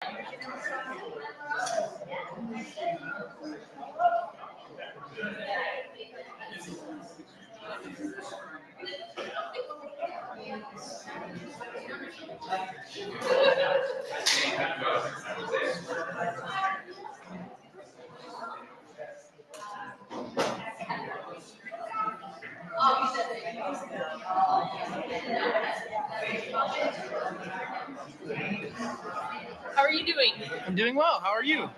How are you doing? I'm doing well. How are you?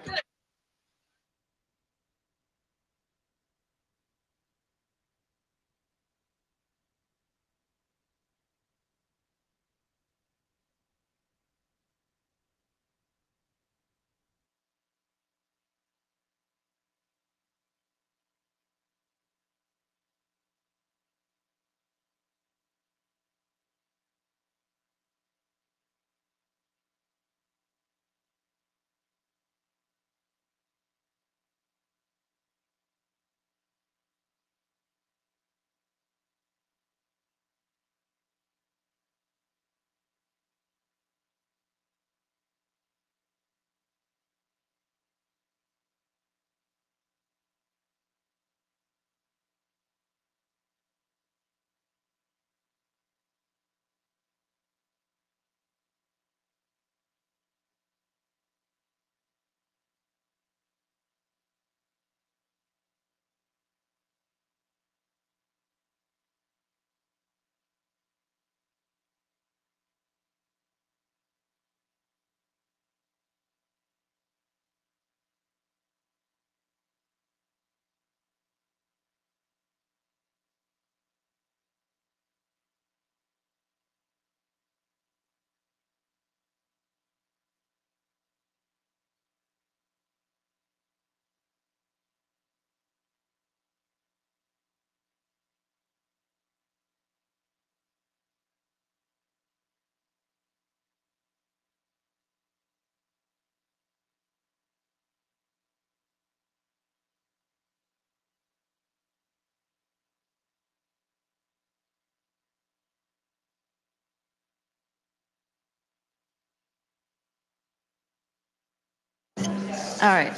All right.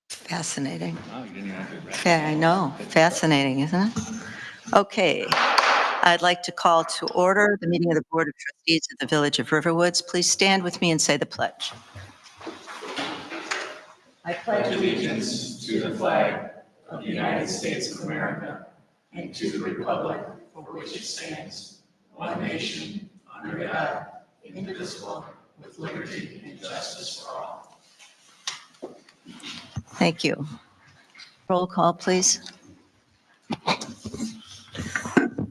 Fascinating. I know, fascinating, isn't it? Okay. I'd like to call to order the meeting of the Board of Trustees of the Village of Riverwoods. Please stand with me and say the pledge. I pledge allegiance to the flag of the United States of America and to the republic for which it stands, one nation, under God, indivisible, with liberty and justice for all. Thank you. Roll call, please.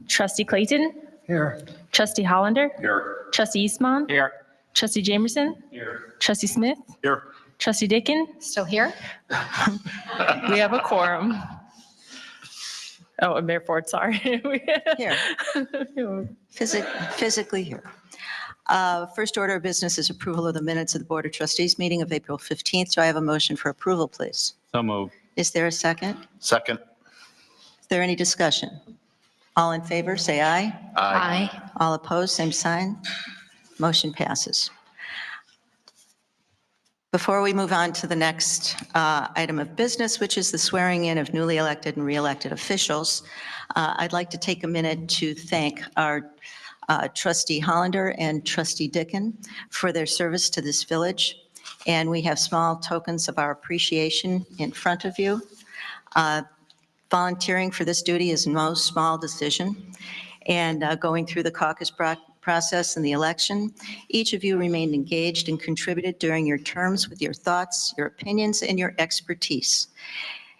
Trustee Clayton? Here. Trustee Hollander? Here. Trustee Eastmon? Here. Trustee Jamerson? Here. Trustee Smith? Here. Trustee Dickin? Still here? We have a quorum. Oh, and Mayor Ford, sorry. Here. Physically here. First order of business is approval of the minutes of the Board of Trustees meeting of April 15th. Do I have a motion for approval, please? So moved. Is there a second? Second. Is there any discussion? All in favor, say aye. Aye. All opposed, same sign. Motion passes. Before we move on to the next item of business, which is the swearing in of newly elected and re-elected officials, I'd like to take a minute to thank our Trustee Hollander and Trustee Dickin for their service to this village. And we have small tokens of our appreciation in front of you. Volunteering for this duty is no small decision. And going through the caucus process and the election, each of you remained engaged and contributed during your terms with your thoughts, your opinions, and your expertise.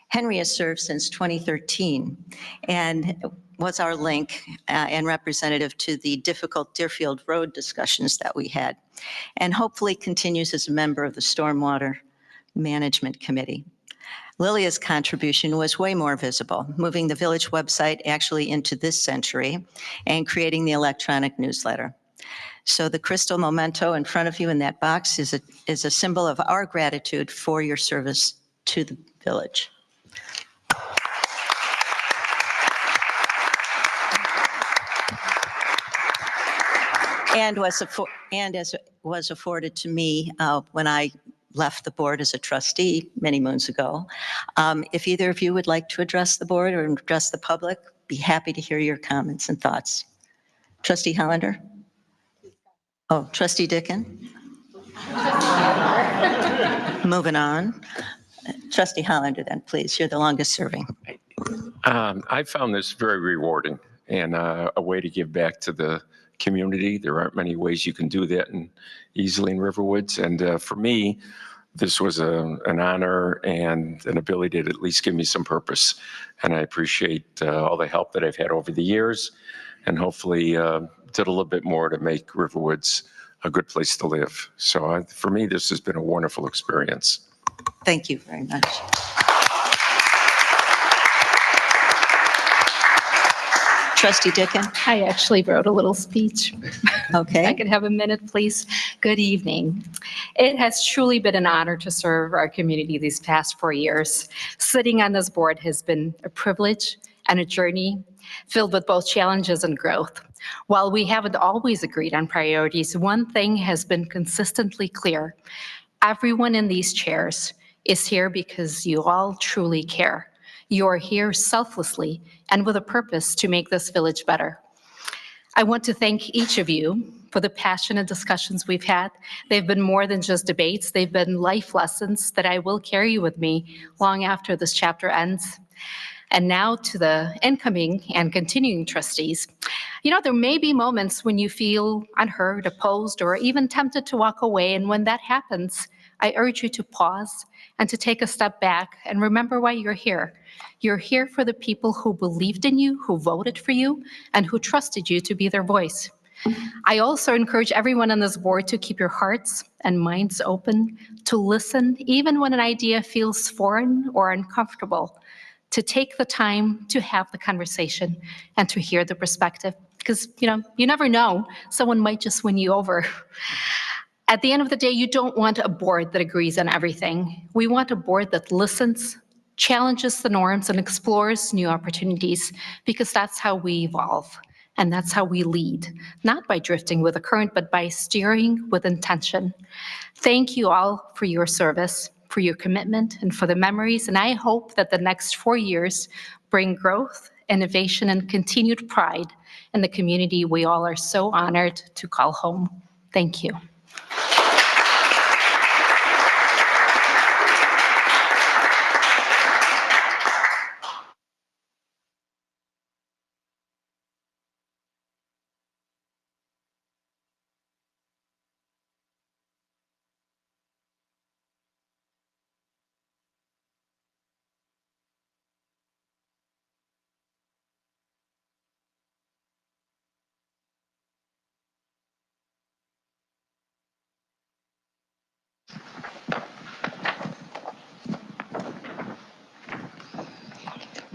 Henry has served since 2013 and was our link and representative to the difficult Deerfield Road discussions that we had, and hopefully continues as a member of the Stormwater Management Committee. Lilia's contribution was way more visible, moving the village website actually into this century and creating the electronic newsletter. So the crystal memento in front of you in that box is a symbol of our gratitude for your service to the village. and as was afforded to me when I left the board as a trustee many moons ago. If either of you would like to address the board or address the public, be happy to hear your comments and thoughts. Trustee Hollander? Oh, Trustee Dicken? Moving on. Trustee Hollander then, please. You're the longest serving. I found this very rewarding and a way to give back to the community. There aren't many ways you can do that easily in Riverwoods. And for me, this was an honor and an ability to at least give me some purpose. And I appreciate all the help that I've had over the years, and hopefully did a little bit more to make Riverwoods a good place to live. So for me, this has been a wonderful experience. Thank you very much. Trustee Dicken? I actually wrote a little speech. I Okay. could have a minute, please. Good evening. It has truly been an honor to serve our community these past 4 years. Sitting on this board has been a privilege and a journey filled with both challenges and growth. While we haven't always agreed on priorities, one thing has been consistently clear. Everyone in these chairs is here because you all truly care. You are here selflessly and with a purpose to make this village better. I want to thank each of you for the passionate discussions we've had. They've been more than just debates. They've been life lessons that I will carry with me long after this chapter ends. And now to the incoming and continuing trustees. You know, there may be moments when you feel unheard, opposed, or even tempted to walk away. And when that happens, I urge you to pause and to take a step back and remember why you're here. You're here for the people who believed in you, who voted for you, and who trusted you to be their voice. I also encourage everyone on this board to keep your hearts and minds open, to listen even when an idea feels foreign or uncomfortable, to take the time to have the conversation and to hear the perspective. Because, you never know, someone might just win you over. At the end of the day, you don't want a board that agrees on everything. We want a board that listens, challenges the norms, and explores new opportunities, because that's how we evolve and that's how we lead, not by drifting with the current, but by steering with intention. Thank you all for your service, for your commitment, and for the memories, and I hope that the next 4 years bring growth, innovation, and continued pride in the community we all are so honored to call home. Thank you.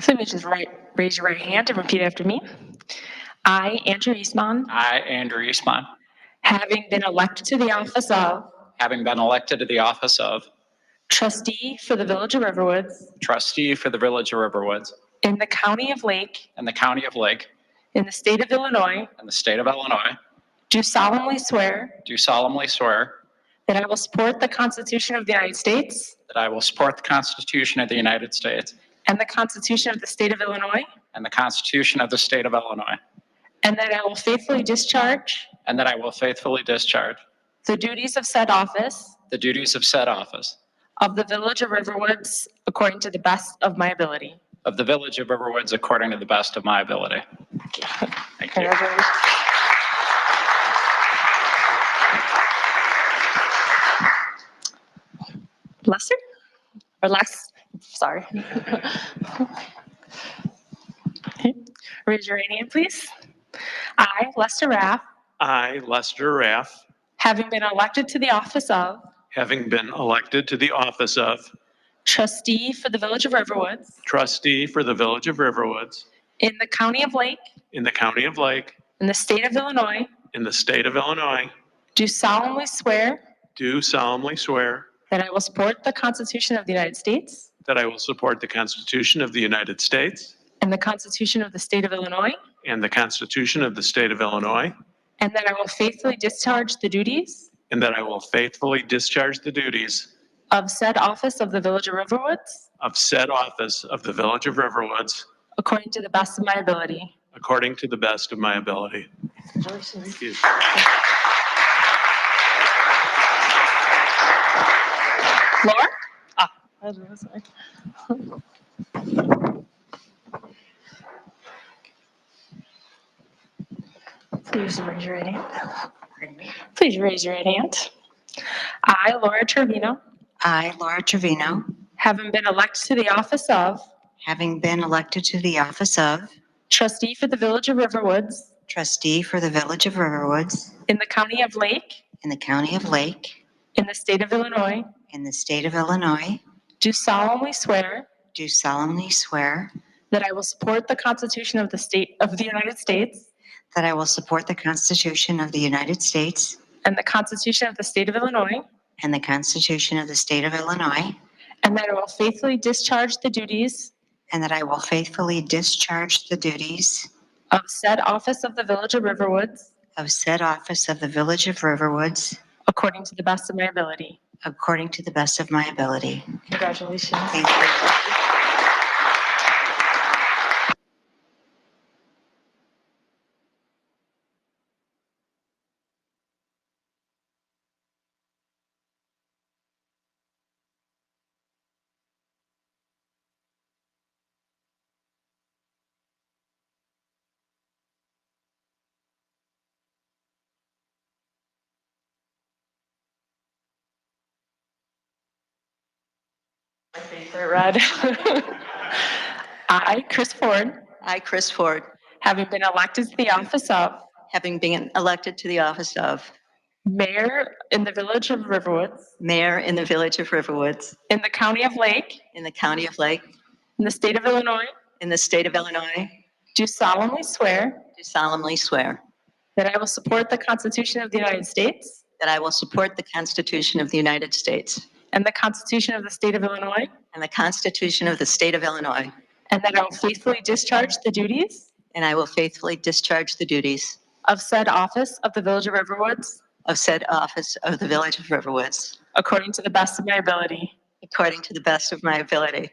So you just raise your right hand and repeat after me. I, Andrew Eastman, I, Andrew Eastman, having been elected to the office of having been elected to the office of trustee for the Village of Riverwoods trustee for the Village of Riverwoods in the County of Lake, in the County of Lake, in the State of Illinois, in the State of Illinois, do solemnly swear do solemnly swear that I will support the Constitution of the United States that I will support the Constitution of the United States and the Constitution of the State of Illinois, and the Constitution of the State of Illinois, and that I will faithfully discharge and that I will faithfully discharge the duties of said office the duties of said office of the Village of Riverwoods according to the best of my ability. of the Village of Riverwoods according to the best of my ability. Thank you. Lester? Or Lex? Sorry. Raise your right hand, please. I, Lester Raff, I, Lester Raff, having been elected to the office of having been elected to the office of trustee for the Village of Riverwoods trustee for the Village of Riverwoods in the County of Lake, in the County of Lake, in the State of Illinois, in the State of Illinois, do solemnly swear do solemnly swear that I will support the Constitution of the United States that I will support the Constitution of the United States and the Constitution of the State of Illinois, and the Constitution of the State of Illinois, and that I will faithfully discharge the duties and that I will faithfully discharge the duties of said office of the Village of Riverwoods of said office of the Village of Riverwoods according to the best of my ability. according to the best of my ability. Thank you. Laura? Sorry. Please raise your right hand. Please raise your right hand. I, Laura Trevino, I, Laura Trevino, having been elected to the office of having been elected to the office of trustee for the Village of Riverwoods trustee for the Village of Riverwoods in the County of Lake, in the County of Lake, in the State of Illinois, in the State of Illinois, do solemnly swear do solemnly swear that I will support the Constitution of the State of the United States that I will support the Constitution of the United States and the Constitution of the State of Illinois, and the Constitution of the State of Illinois, and that I will faithfully discharge the duties and that I will faithfully discharge the duties of said office of the Village of Riverwoods of said office of the Village of Riverwoods according to the best of my ability. according to the best of my ability. Congratulations. Thank you. My favorite red. I, Chris Ford, I, Chris Ford, having been elected to the office of having been elected to the office of Mayor in the Village of Riverwoods, Mayor in the Village of Riverwoods, in the County of Lake, in the County of Lake, in the State of Illinois, in the State of Illinois, do solemnly swear do solemnly swear that I will support the Constitution of the United States that I will support the Constitution of the United States and the Constitution of the State of Illinois, and the Constitution of the State of Illinois, and that I will faithfully discharge the duties and I will faithfully discharge the duties of said office of the Village of Riverwoods of said office of the Village of Riverwoods according to the best of my ability. according to the best of my ability.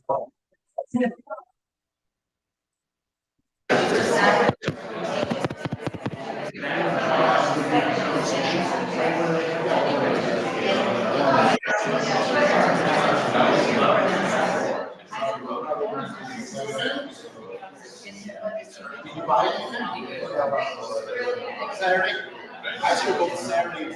Saturday. I should go Saturday.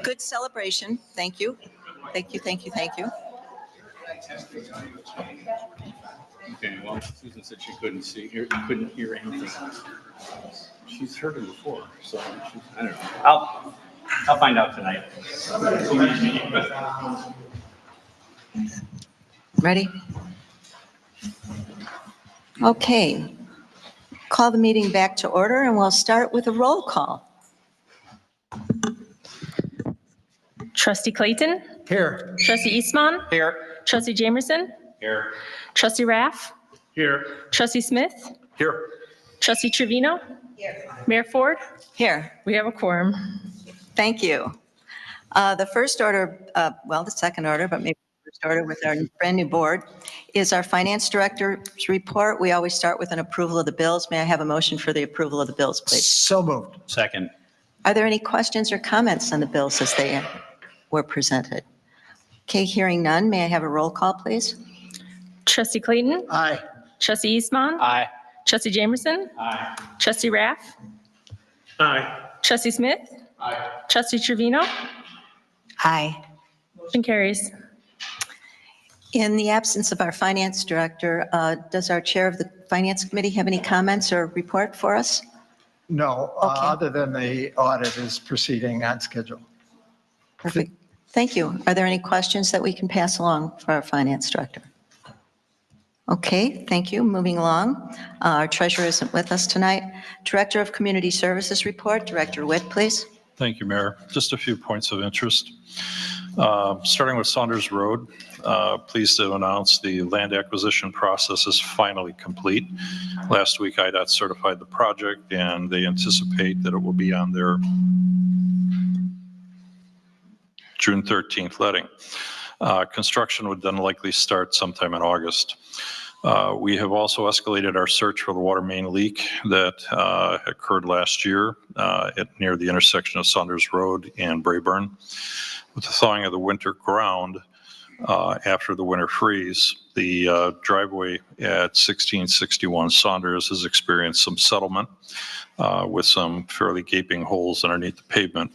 Good celebration. Thank you. Thank you, thank you, thank you. Okay, well, Susan said she couldn't couldn't hear anything. She's heard it before, so I don't know. I'll find out tonight. Ready? Okay. Call the meeting back to order, and we'll start with a roll call. Trustee Clayton? Here. Trustee Eastman? Here. Trustee Jamerson? Here. Trustee Raff? Here. Trustee Smith? Here. Trustee Trevino? Mayor Ford? Here. We have a quorum. Thank you. The first order, the second order, but maybe the first order with our brand new board is our finance director's report. We always start with an approval of the bills. May I have a motion for the approval of the bills, please? So moved. Second. Are there any questions or comments on the bills as they were presented? Okay, hearing none, may I have a roll call, please? Trustee Clayton? Aye. Trustee Eastman? Aye. Trustee Jamerson? Aye. Trustee Raff? Aye. Trustee Smith? Aye. Trustee Trevino? Aye. Motion carries. In the absence of our finance director, does our chair of the finance committee have any comments or report for us? No, Okay. other than the audit is proceeding on schedule. Perfect. Thank you. Are there any questions that we can pass along for our finance director? Okay, thank you. Moving along. Our treasurer isn't with us tonight. Director of Community Services report, Director Witt, please. Thank you, Mayor. Just a few points of interest. Starting with Saunders Road, pleased to announce the land acquisition process is finally complete. Last week, IDOT certified the project, and they anticipate that it will be on their June 13th letting. Construction would then likely start sometime in August. We have also escalated our search for the water main leak that occurred last year near the intersection of Saunders Road and Brayburn. With the thawing of the winter ground after the winter freeze, the driveway at 1661 Saunders has experienced some settlement with some fairly gaping holes underneath the pavement,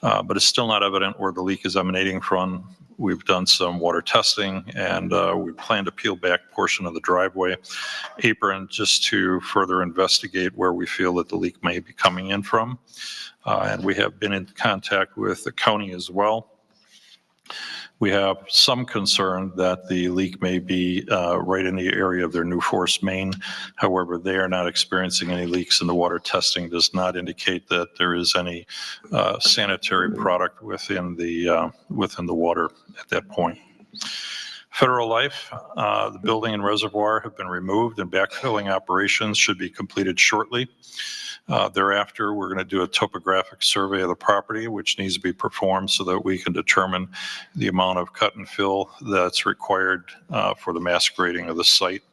but it's still not evident where the leak is emanating from. We've done some water testing, and we plan to peel back a portion of the driveway apron just to further investigate where we feel that the leak may be coming in from. And we have been in contact with the county as well. We have some concern that the leak may be right in the area of their New Forest main. However, they are not experiencing any leaks, and the water testing does not indicate that there is any sanitary product within the water at that point. Federal Life, the building and reservoir have been removed, and backfilling operations should be completed shortly. Thereafter, we're going to do a topographic survey of the property, which needs to be performed so that we can determine the amount of cut and fill that's required for the mass grading of the site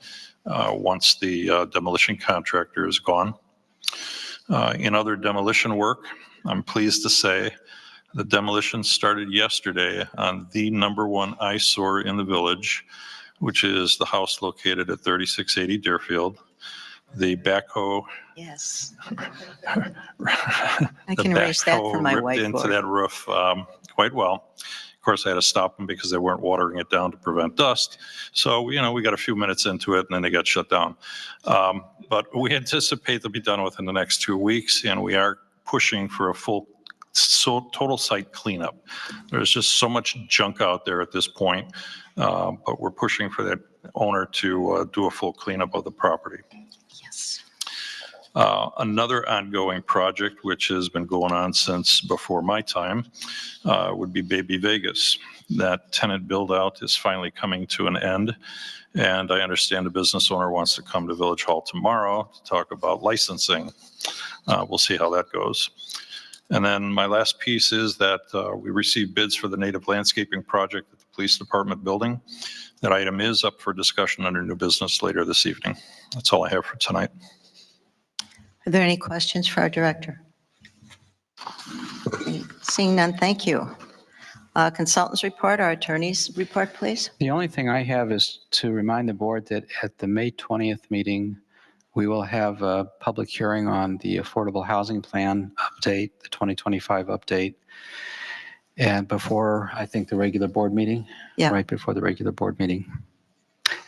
once the demolition contractor is gone. In other demolition work, I'm pleased to say the demolition started yesterday on the #1 eyesore in the village, which is the house located at 3680 Deerfield. The backhoe. Yes. I can erase that from my ripped into whiteboard. that roof quite well. Of course, I had to stop them because they weren't watering it down to prevent dust. So, we got a few minutes into it, and then they got shut down. But we anticipate they'll be done within the next 2 weeks, and we are pushing for a full total site cleanup. There's just so much junk out there at this point, but we're pushing for that owner to do a full cleanup of the property. Yes. Another ongoing project, which has been going on since before my time, would be Baby Vegas. That tenant build out is finally coming to an end. And I understand the business owner wants to come to Village Hall tomorrow to talk about licensing. We'll see how that goes. And then my last piece is that we received bids for the native landscaping project at the police department building. That item is up for discussion under new business later this evening. That's all I have for tonight. Are there any questions for our director? Seeing none, thank you. Consultants report, our attorneys report, please. The only thing I have is to remind the board that at the May 20th meeting, we will have a public hearing on the Affordable Housing Plan update, the 2025 update, and before, I think, the regular board meeting. Yeah. Right before the regular board meeting.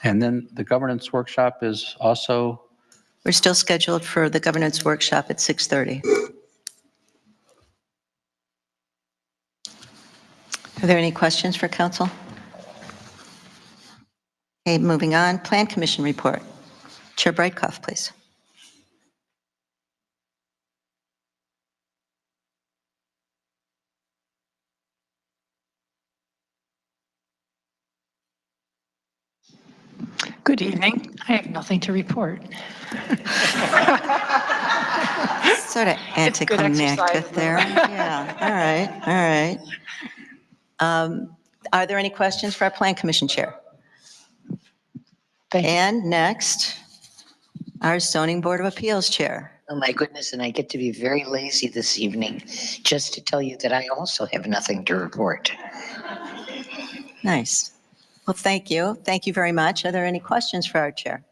And then the governance workshop is also. We're still scheduled for the governance workshop at 6:30. Are there any questions for council? Okay, moving on. Plan Commission report. Chair Brightcoff, please. Good evening. I have nothing to report. Sort of It's good anticlimactic exercise, there. Yeah, all right. Are there any questions for our Plan Commission Chair? Thank you. And next, our Zoning Board of Appeals Chair. Oh my goodness, and I get to be very lazy this evening just to tell you that I also have nothing to report. Nice. Well, thank you. Thank you very much. Are there any questions for our chair?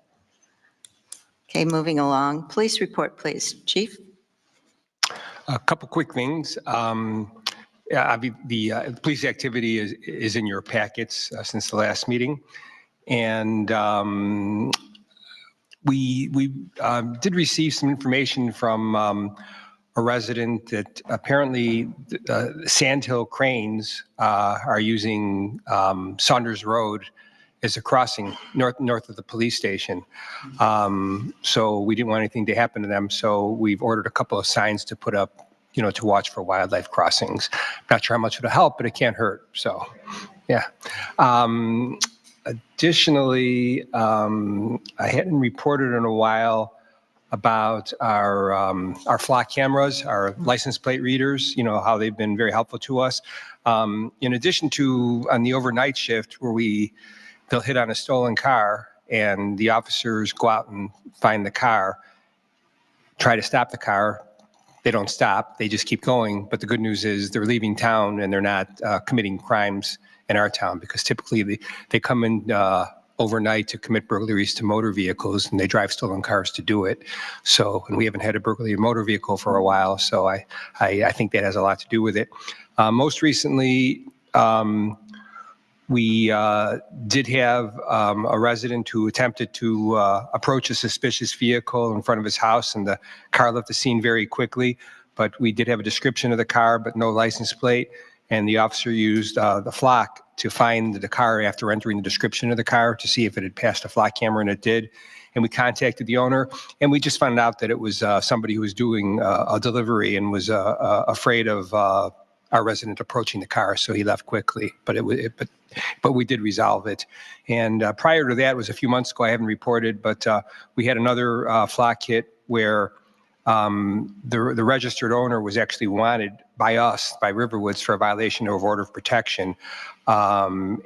Okay, moving along. Police report, please. Chief? A couple quick things. The police activity is in your packets since the last meeting. And we did receive some information from a resident that apparently Sandhill Cranes are using Saunders Road is a crossing north of the police station. So we didn't want anything to happen to them. So we've ordered a couple of signs to put up, to watch for wildlife crossings. Not sure how much it'll help, but it can't hurt. So, yeah. Additionally, I hadn't reported in a while about our flock cameras, our license plate readers, how they've been very helpful to us. In addition to on the overnight shift where they'll hit on a stolen car and the officers go out and find the car, try to stop the car. They don't stop, they just keep going. But the good news is they're leaving town and they're not committing crimes in our town, because typically they come in overnight to commit burglaries to motor vehicles, and they drive stolen cars to do it. So, and we haven't had a burglary of a motor vehicle for a while, so I think that has a lot to do with it. Most recently, we did have a resident who attempted to approach a suspicious vehicle in front of his house, and the car left the scene very quickly. But we did have a description of the car, but no license plate. And the officer used the flock to find the car after entering the description of the car to see if it had passed a flock camera, and it did. And we contacted the owner, and we just found out that it was somebody who was doing a delivery and was afraid of our resident approaching the car, so he left quickly. But but we did resolve it. And prior to that, it was a few months ago, I haven't reported, but we had another flock hit where the registered owner was actually wanted by us, by Riverwoods, for a violation of order of protection. The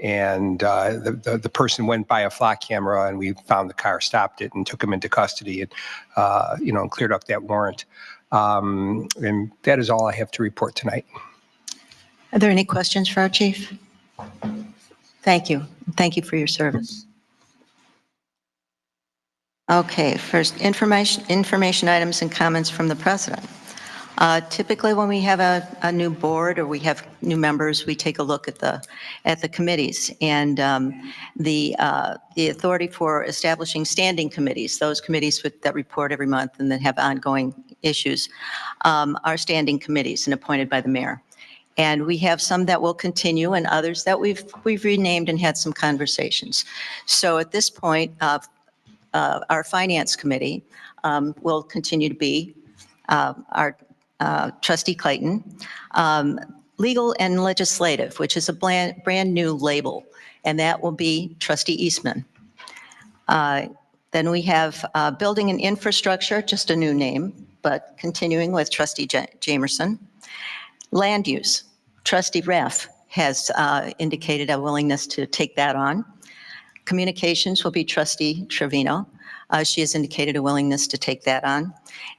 person went by a flock camera, and we found the car, stopped it, and took him into custody, and and cleared up that warrant. And that is all I have to report tonight. Are there any questions for our chief? Thank you. Thank you for your service. Okay, first, information items and comments from the president. Typically, when we have a new board or we have new members, we take a look at the committees, and the authority for establishing standing committees, those committees that report every month and that have ongoing issues, are standing committees and appointed by the mayor. And we have some that will continue and others that we've renamed and had some conversations. So at this point, our finance committee will continue to be our Trustee Clayton. Legal and legislative, which is a brand new label, and that will be Trustee Eastman. Then we have building and infrastructure, just a new name, but continuing with Trustee Jamerson. Land use, Trustee Raff has indicated a willingness to take that on. Communications will be Trustee Trevino. She has indicated a willingness to take that on.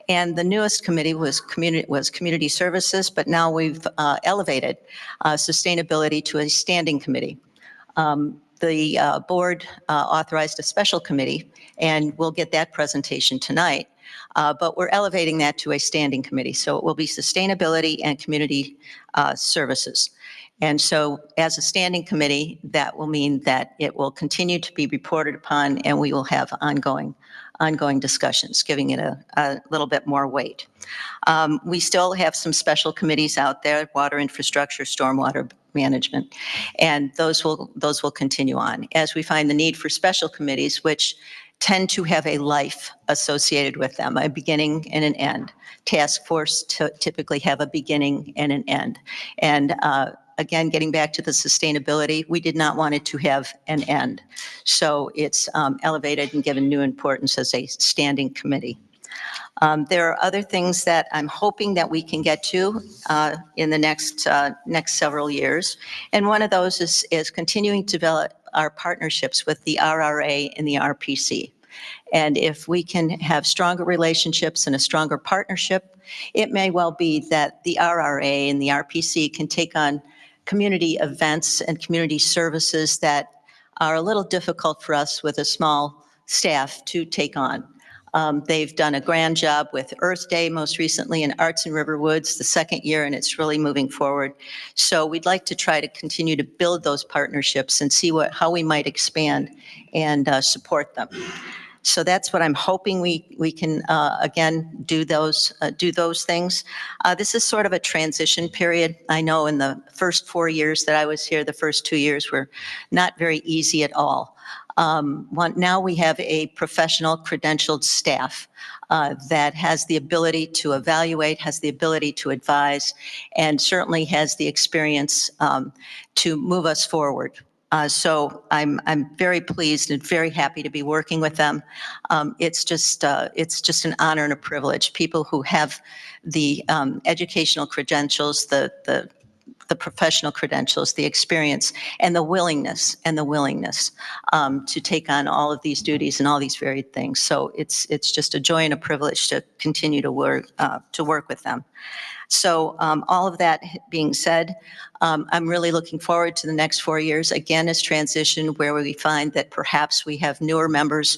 And the newest committee was community services, but now we've elevated sustainability to a standing committee. The board authorized a special committee, and we'll get that presentation tonight. But we're elevating that to a standing committee. So it will be sustainability and community services. And so as a standing committee, that will mean that it will continue to be reported upon, and we will have ongoing discussions, giving it a little bit more weight. We still have some special committees out there, water infrastructure, stormwater management, and those will continue on. As we find the need for special committees, which tend to have a life associated with them, a beginning and an end. Task force typically have a beginning and an end. And again, getting back to the sustainability, we did not want it to have an end. So it's elevated and given new importance as a standing committee. There are other things that I'm hoping that we can get to in the next several years. And one of those is continuing to develop our partnerships with the RRA and the RPC. And if we can have stronger relationships and a stronger partnership, it may well be that the RRA and the RPC can take on community events and community services that are a little difficult for us with a small staff to take on. They've done a grand job with Earth Day, most recently in Arts in Riverwoods, the second year, and it's really moving forward. So we'd like to try to continue to build those partnerships and see how we might expand and support them. So that's what I'm hoping we can again do those things. This is sort of a transition period. I know in the first 4 years that I was here, the first 2 years were not very easy at all. Now we have a professional credentialed staff that has the ability to evaluate, has the ability to advise, and certainly has the experience to move us forward. So I'm very pleased and very happy to be working with them. It's just an honor and a privilege. People who have the educational credentials, the professional credentials, the experience, and the willingness to take on all of these duties and all these varied things. So it's just a joy and a privilege to continue to work with them. So all of that being said, I'm really looking forward to the next 4 years, again, as transition, where we find that perhaps we have newer members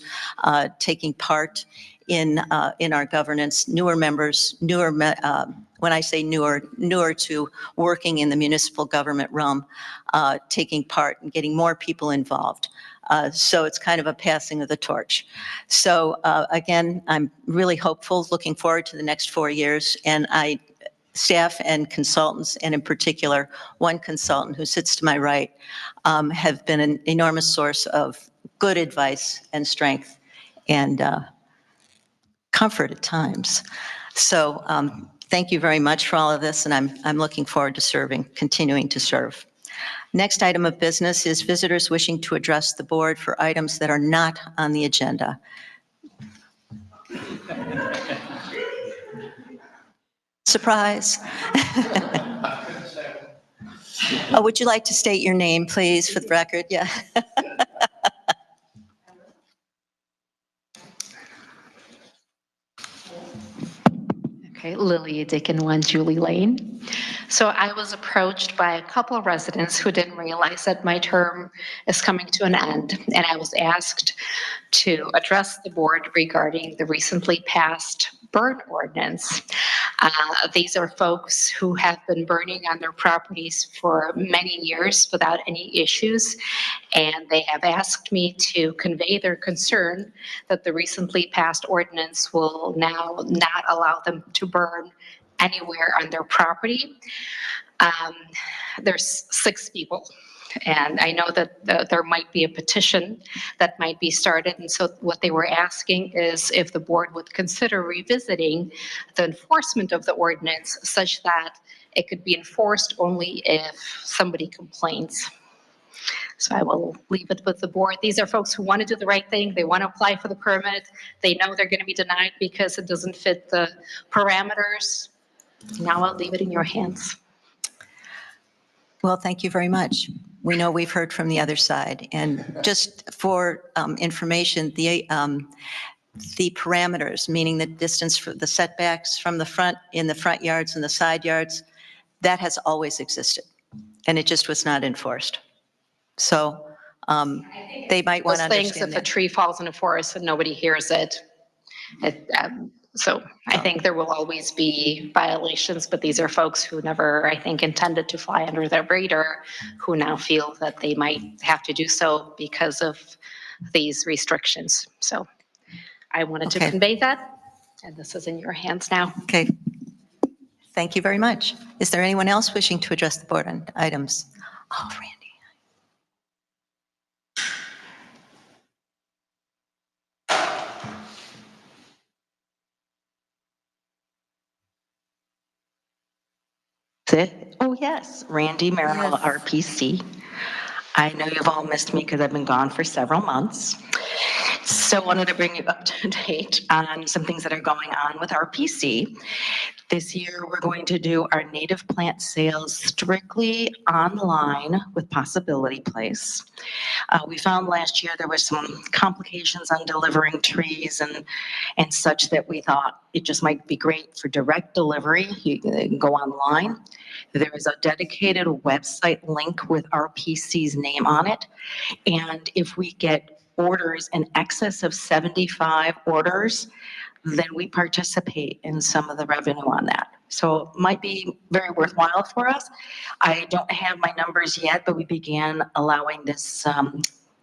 taking part in our governance, newer members, when I say newer to working in the municipal government realm, taking part and getting more people involved. So it's kind of a passing of the torch. So again, I'm really hopeful, looking forward to the next 4 years, and staff and consultants, and in particular, one consultant who sits to my right, have been an enormous source of good advice and strength and comfort at times. So thank you very much for all of this, and I'm looking forward to continuing to serve. Next item of business is visitors wishing to address the board for items that are not on the agenda. Surprise. Would you like to state your name, please, for the record? Yeah. Okay, Lily Dickin, 1 Julie Lane. So I was approached by a couple of residents who didn't realize that my term is coming to an end, and I was asked to address the board regarding the recently passed burn ordinance. These are folks who have been burning on their properties for many years without any issues, and they have asked me to convey their concern that the recently passed ordinance will now not allow them to burn anywhere on their property. There's 6 people. And I know that there might be a petition that might be started. And so what they were asking is if the board would consider revisiting the enforcement of the ordinance such that it could be enforced only if somebody complains. So I will leave it with the board. These are folks who want to do the right thing. They want to apply for the permit. They know they're going to be denied because it doesn't fit the parameters. Now I'll leave it in your hands. Well, thank you very much. We know we've heard from the other side. And just for information, the parameters, meaning the distance for the setbacks from the front, in the front yards and the side yards, that has always existed. And it just was not enforced. So they might want to Those things, understand if that. a tree falls in a forest and nobody hears it, so I think there will always be violations, but these are folks who never, I think, intended to fly under their radar, who now feel that they might have to do so because of these restrictions. So I wanted to convey that, and this is in your hands now. Okay. Thank you very much. Is there anyone else wishing to address the board on items? Oh, Randy. Oh, yes, Randy Merrill, RPC. I know you've all missed me because I've been gone for several months. So I wanted to bring you up to date on some things that are going on with RPC. This year, we're going to do our native plant sales strictly online with Possibility Place. We found last year there were some complications on delivering trees and such that we thought it just might be great for direct delivery. You can go online. There is a dedicated website link with RPC's name on it. And if we get orders in excess of 75 orders, then we participate in some of the revenue on that. So it might be very worthwhile for us. I don't have my numbers yet, but we began allowing this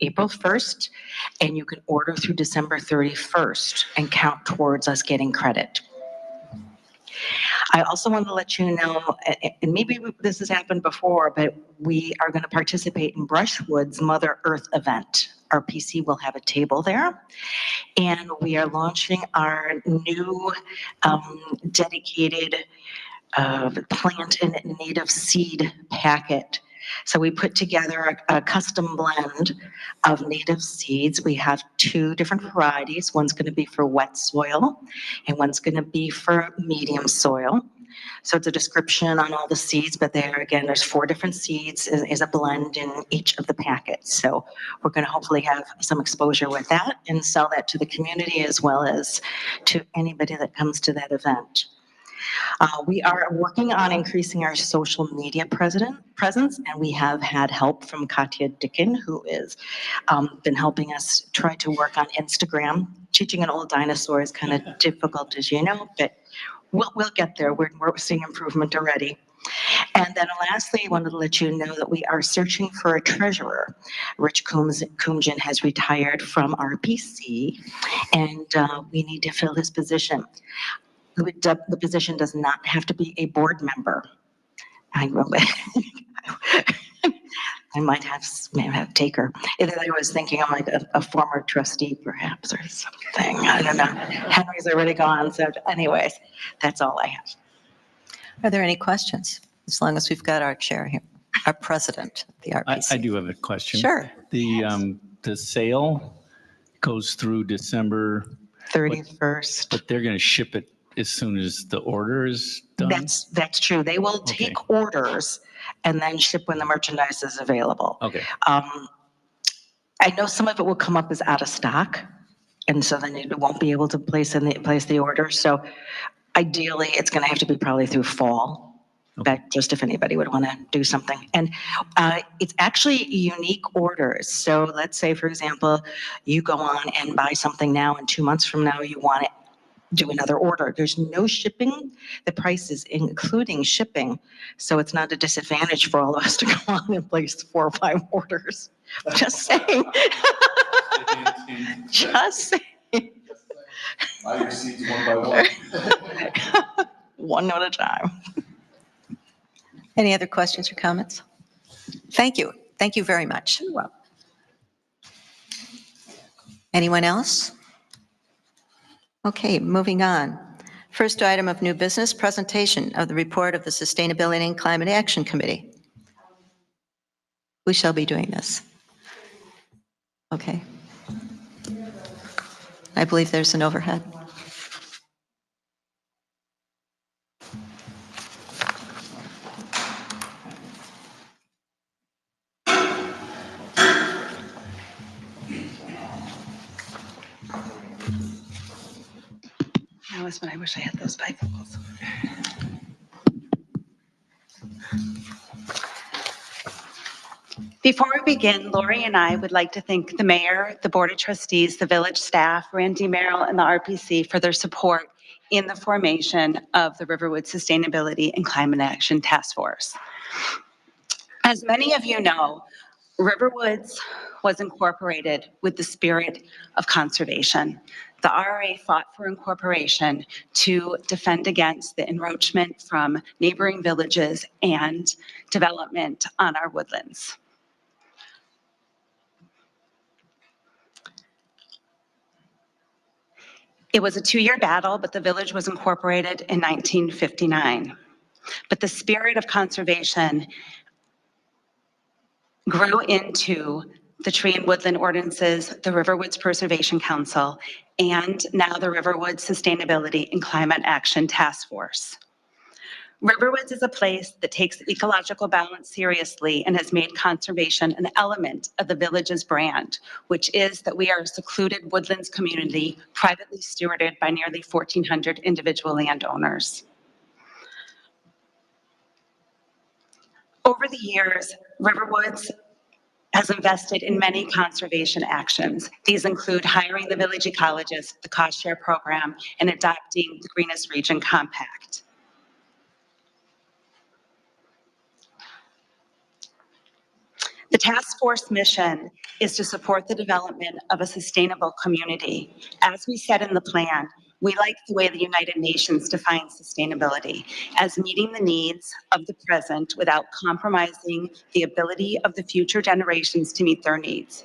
April 1st, and you can order through December 31st and count towards us getting credit. I also want to let you know, and maybe this has happened before, but we are going to participate in Brushwood's Mother Earth event. Our PC will have a table there, and we are launching our new dedicated plant and native seed packet. So we put together a custom blend of native seeds. We have 2 different varieties. One's going to be for wet soil and one's going to be for medium soil. So it's a description on all the seeds, but again, there's 4 different seeds is a blend in each of the packets. So we're going to hopefully have some exposure with that and sell that to the community as well as to anybody that comes to that event. We are working on increasing our social media presence, and we have had help from Katya Dickin, who is been helping us try to work on Instagram. Teaching an old dinosaur is kind of difficult, as you know, but we'll get there. We're seeing improvement already. And then lastly, I wanted to let you know that we are searching for a treasurer. Rich Kumjian has retired from RPC, and we need to fill his position. The position does not have to be a board member. I might have take her. I was thinking I'm like a former trustee perhaps or something. I don't know. Henry's already gone. So anyways, that's all I have. Are there any questions? As long as we've got our chair here, our president of the RPC. I do have a question. Sure. The sale goes through December 31st. But they're going to ship it as soon as the order is done? That's true. They will take orders and then ship when the merchandise is available. Okay. I know some of it will come up as out of stock, and so then you won't be able to place the order. So ideally, it's going to have to be probably through fall. That just if anybody would want to do something. And it's actually unique orders. So let's say, for example, you go on and buy something now, and 2 months from now you want to do another order. There's no shipping. The price is including shipping. So it's not a disadvantage for all of us to go on and place 4 or 5 orders. Just saying. Just saying. I received one by one. One at a time. Any other questions or comments? Thank you. Thank you very much. You're welcome. Anyone else? Okay, moving on. First item of new business, presentation of the report of the Sustainability and Climate Action Committee. We shall be doing this. Okay. I believe there's an overhead. Now is when I wish I had those bifocals. Before we begin, Lori and I would like to thank the mayor, the board of trustees, the village staff, Randy Merrill, and the RPC for their support in the formation of the Riverwood Sustainability and Climate Action Task Force. As many of you know, Riverwoods was incorporated with the spirit of conservation. The RA fought for incorporation to defend against the encroachment from neighboring villages and development on our woodlands. It was a 2-year battle, but the village was incorporated in 1959. But the spirit of conservation grew into the Tree and Woodland Ordinances, the Riverwoods Preservation Council, and now the Riverwoods Sustainability and Climate Action Task Force. Riverwoods is a place that takes ecological balance seriously and has made conservation an element of the village's brand, which is that we are a secluded woodlands community privately stewarded by nearly 1,400 individual landowners. Over the years, Riverwoods has invested in many conservation actions. These include hiring the village ecologist, the cost share program, and adopting the Greenest Region Compact. The task force mission is to support the development of a sustainable community. As we said in the plan, We like the way the United Nations defines sustainability as meeting the needs of the present without compromising the ability of the future generations to meet their needs.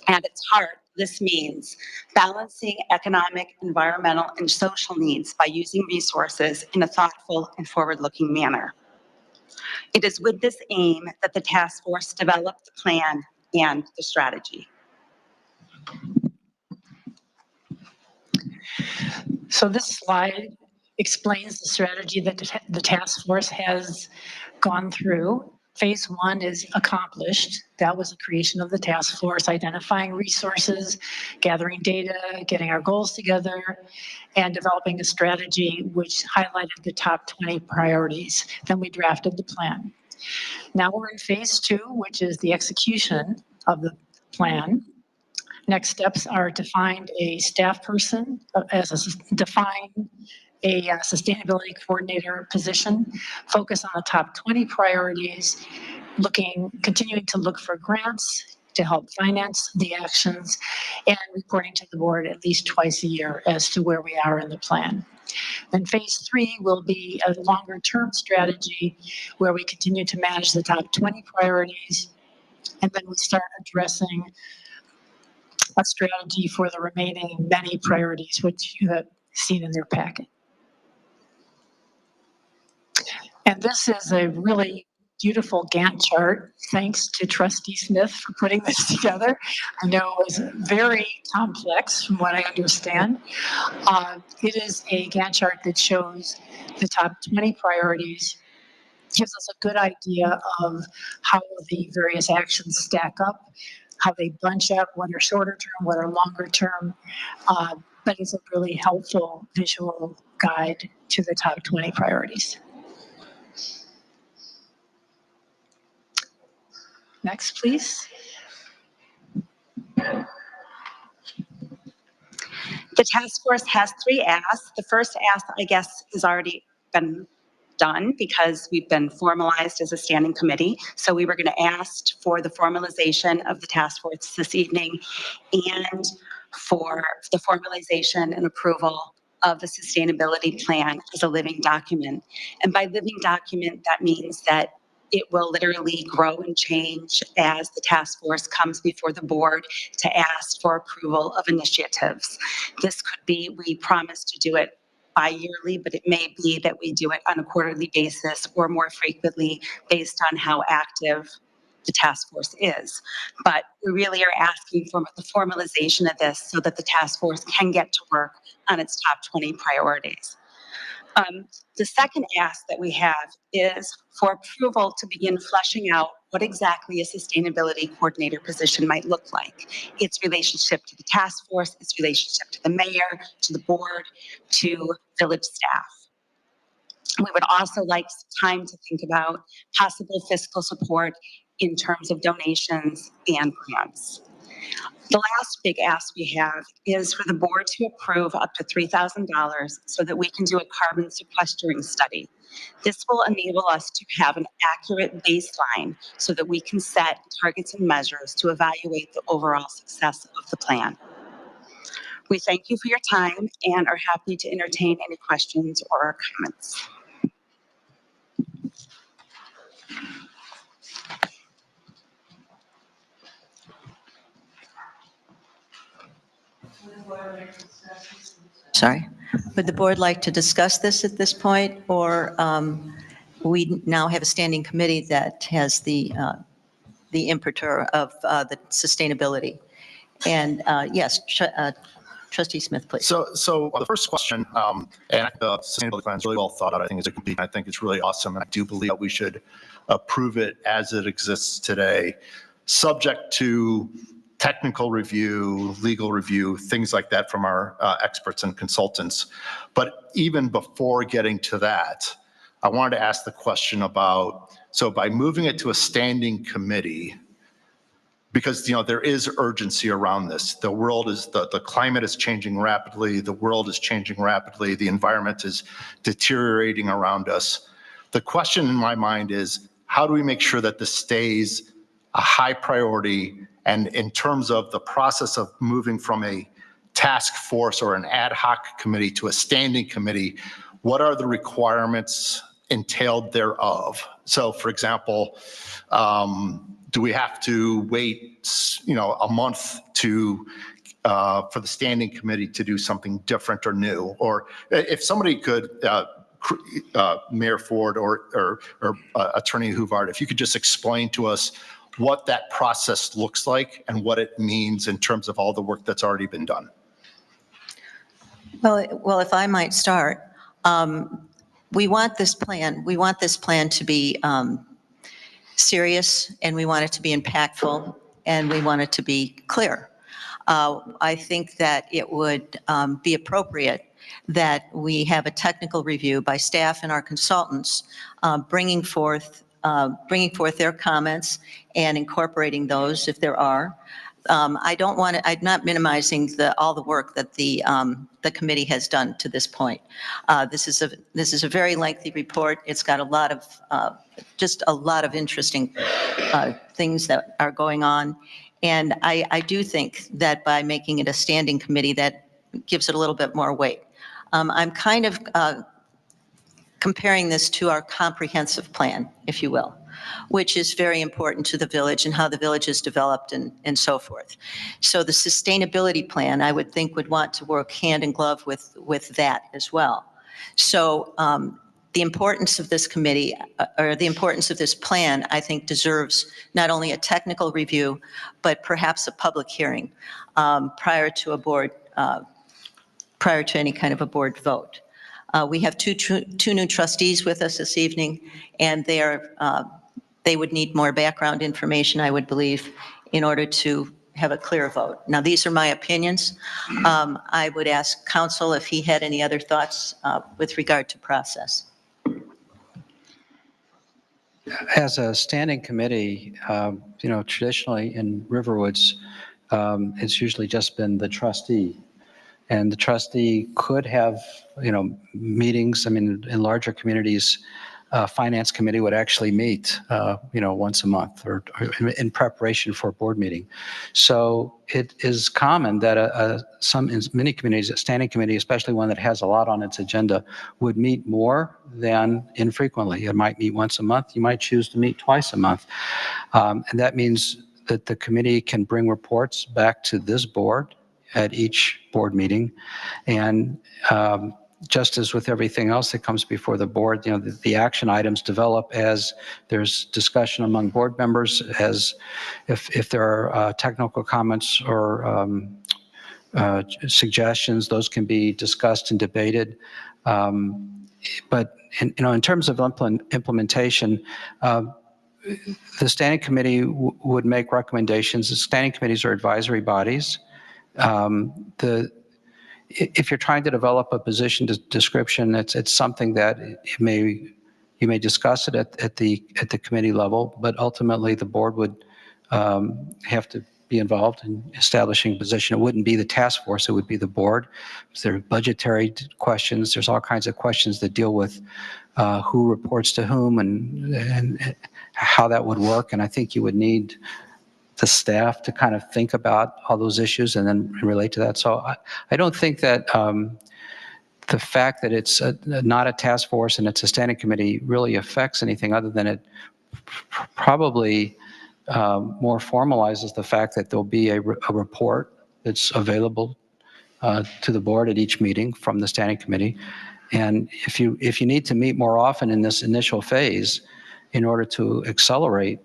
At its heart, this means balancing economic, environmental, and social needs by using resources in a thoughtful and forward-looking manner. It is with this aim that the task force developed the plan and the strategy. So this slide explains the strategy that the task force has gone through. Phase 1 is accomplished. That was the creation of the task force, identifying resources, gathering data, getting our goals together, and developing a strategy which highlighted the top 20 priorities. Then we drafted the plan. Now we're in phase 2, which is the execution of the plan. Next steps are to find a staff person, define a sustainability coordinator position, focus on the top 20 priorities, continuing to look for grants to help finance the actions, and reporting to the board at least twice a year as to where we are in the plan. Then phase 3 will be a longer term strategy where we continue to manage the top 20 priorities, and then we start addressing a strategy for the remaining many priorities, which you have seen in your packet. And this is a really beautiful Gantt chart. Thanks to Trustee Smith for putting this together. I know it was very complex from what I understand. It is a Gantt chart that shows the top 20 priorities, gives us a good idea of how the various actions stack up, how they bunch up, what are shorter term, what are longer term, but it's a really helpful visual guide to the top 20 priorities. Next, please. The task force has 3 asks. The first ask, I guess, has already been done because we've been formalized as a standing committee. So we were going to ask for the formalization of the task force this evening and for the formalization and approval of the sustainability plan as a living document. And by living document, that means that it will literally grow and change as the task force comes before the board to ask for approval of initiatives. This could be, we promise to do it bi-yearly, but it may be that we do it on a quarterly basis or more frequently based on how active the task force is. But we really are asking for the formalization of this so that the task force can get to work on its top 20 priorities. The second ask that we have is for approval to begin fleshing out what exactly a sustainability coordinator position might look like. Its relationship to the task force, its relationship to the mayor, to the board, to village staff. We would also like time to think about possible fiscal support in terms of donations and grants. The last big ask we have is for the board to approve up to $3,000 so that we can do a carbon sequestering study. This will enable us to have an accurate baseline so that we can set targets and measures to evaluate the overall success of the plan. We thank you for your time and are happy to entertain any questions or comments. Sorry. Would the board like to discuss this at this point, or we now have a standing committee that has the imprimatur of the sustainability? And yes, Trustee Smith, please. So the first question, and the sustainability plan is really well thought out. I think it's complete. I think it's really awesome. And I do believe that we should approve it as it exists today, subject to technical review, legal review, things like that from our experts and consultants. But even before getting to that, I wanted to ask the question about, so by moving it to a standing committee, because there is urgency around this. The world is, the climate is changing rapidly, the world is changing rapidly, the environment is deteriorating around us. The question in my mind is, how do we make sure that this stays a high priority? And in terms of the process of moving from a task force or an ad hoc committee to a standing committee, what are the requirements entailed thereof? So for example, do we have to wait, a month to for the standing committee to do something different or new? Or if somebody could, Mayor Ford or Attorney Huvard, if you could just explain to us what that process looks like and what it means in terms of all the work that's already been done. Well, if I might start, we want this plan to be serious, and we want it to be impactful, and we want it to be clear. I think that it would be appropriate that we have a technical review by staff and our consultants, bringing forth their comments and incorporating those if there are. I'm not minimizing all the work that the committee has done to this point. This is a very lengthy report. It's got just a lot of interesting things that are going on. And I do think that by making it a standing committee, that gives it a little bit more weight. I'm kind of comparing this to our comprehensive plan, if you will, which is very important to the village and how the village is developed and so forth. So the sustainability plan, I would think, would want to work hand in glove with that as well. So the importance of this committee, or the importance of this plan, I think deserves not only a technical review, but perhaps a public hearing prior to any kind of a board vote. We have two new trustees with us this evening, and they would need more background information, I would believe, in order to have a clear vote. Now, these are my opinions. I would ask counsel if he had any other thoughts with regard to process. As a standing committee, traditionally in Riverwoods, it's usually just been the trustee. And the trustee could have, meetings. I mean, in larger communities, finance committee would actually meet, once a month or in preparation for a board meeting. So it is common that in many communities, a standing committee, especially one that has a lot on its agenda, would meet more than infrequently. It might meet once a month. You might choose to meet twice a month. And that means that the committee can bring reports back to this board at each board meeting. And just as with everything else that comes before the board, the action items develop as there's discussion among board members, as if there are technical comments or suggestions, those can be discussed and debated. But in terms of implementation, the standing committee would make recommendations. The standing committees are advisory bodies. If you're trying to develop a position description, it's something that you may discuss it at the committee level, but ultimately the board would have to be involved in establishing a position. It wouldn't be the task force, it would be the board. There are budgetary questions, there's all kinds of questions that deal with who reports to whom and how that would work. And I think you would need the staff to kind of think about all those issues and then relate to that. So I don't think that the fact that it's not a task force and it's a standing committee really affects anything, other than it probably more formalizes the fact that there'll be a report that's available to the board at each meeting from the standing committee. And if you need to meet more often in this initial phase in order to accelerate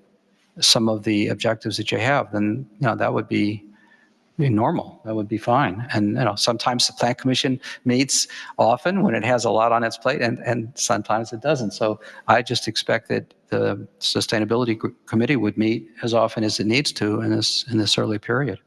some of the objectives that you have, then that would be normal. That would be fine. And sometimes the Plan Commission meets often when it has a lot on its plate, and sometimes it doesn't. So I just expect that the Sustainability Committee would meet as often as it needs to in this early period.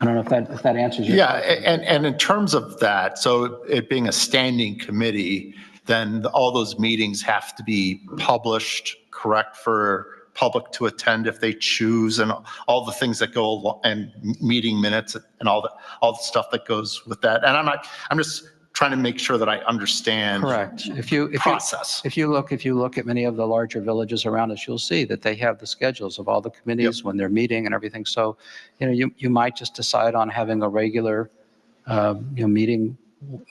I don't know if that answers your question. And in terms of that, so it being a standing committee, then all those meetings have to be published, correct, for public to attend if they choose, and all the things that go along, and meeting minutes and all the stuff that goes with that. And I'm just trying trying to make sure that I understand. Correct. Process. If you look at many of the larger villages around us, you'll see that they have the schedules of all the committees when they're meeting and everything. So, you might just decide on having a regular, meeting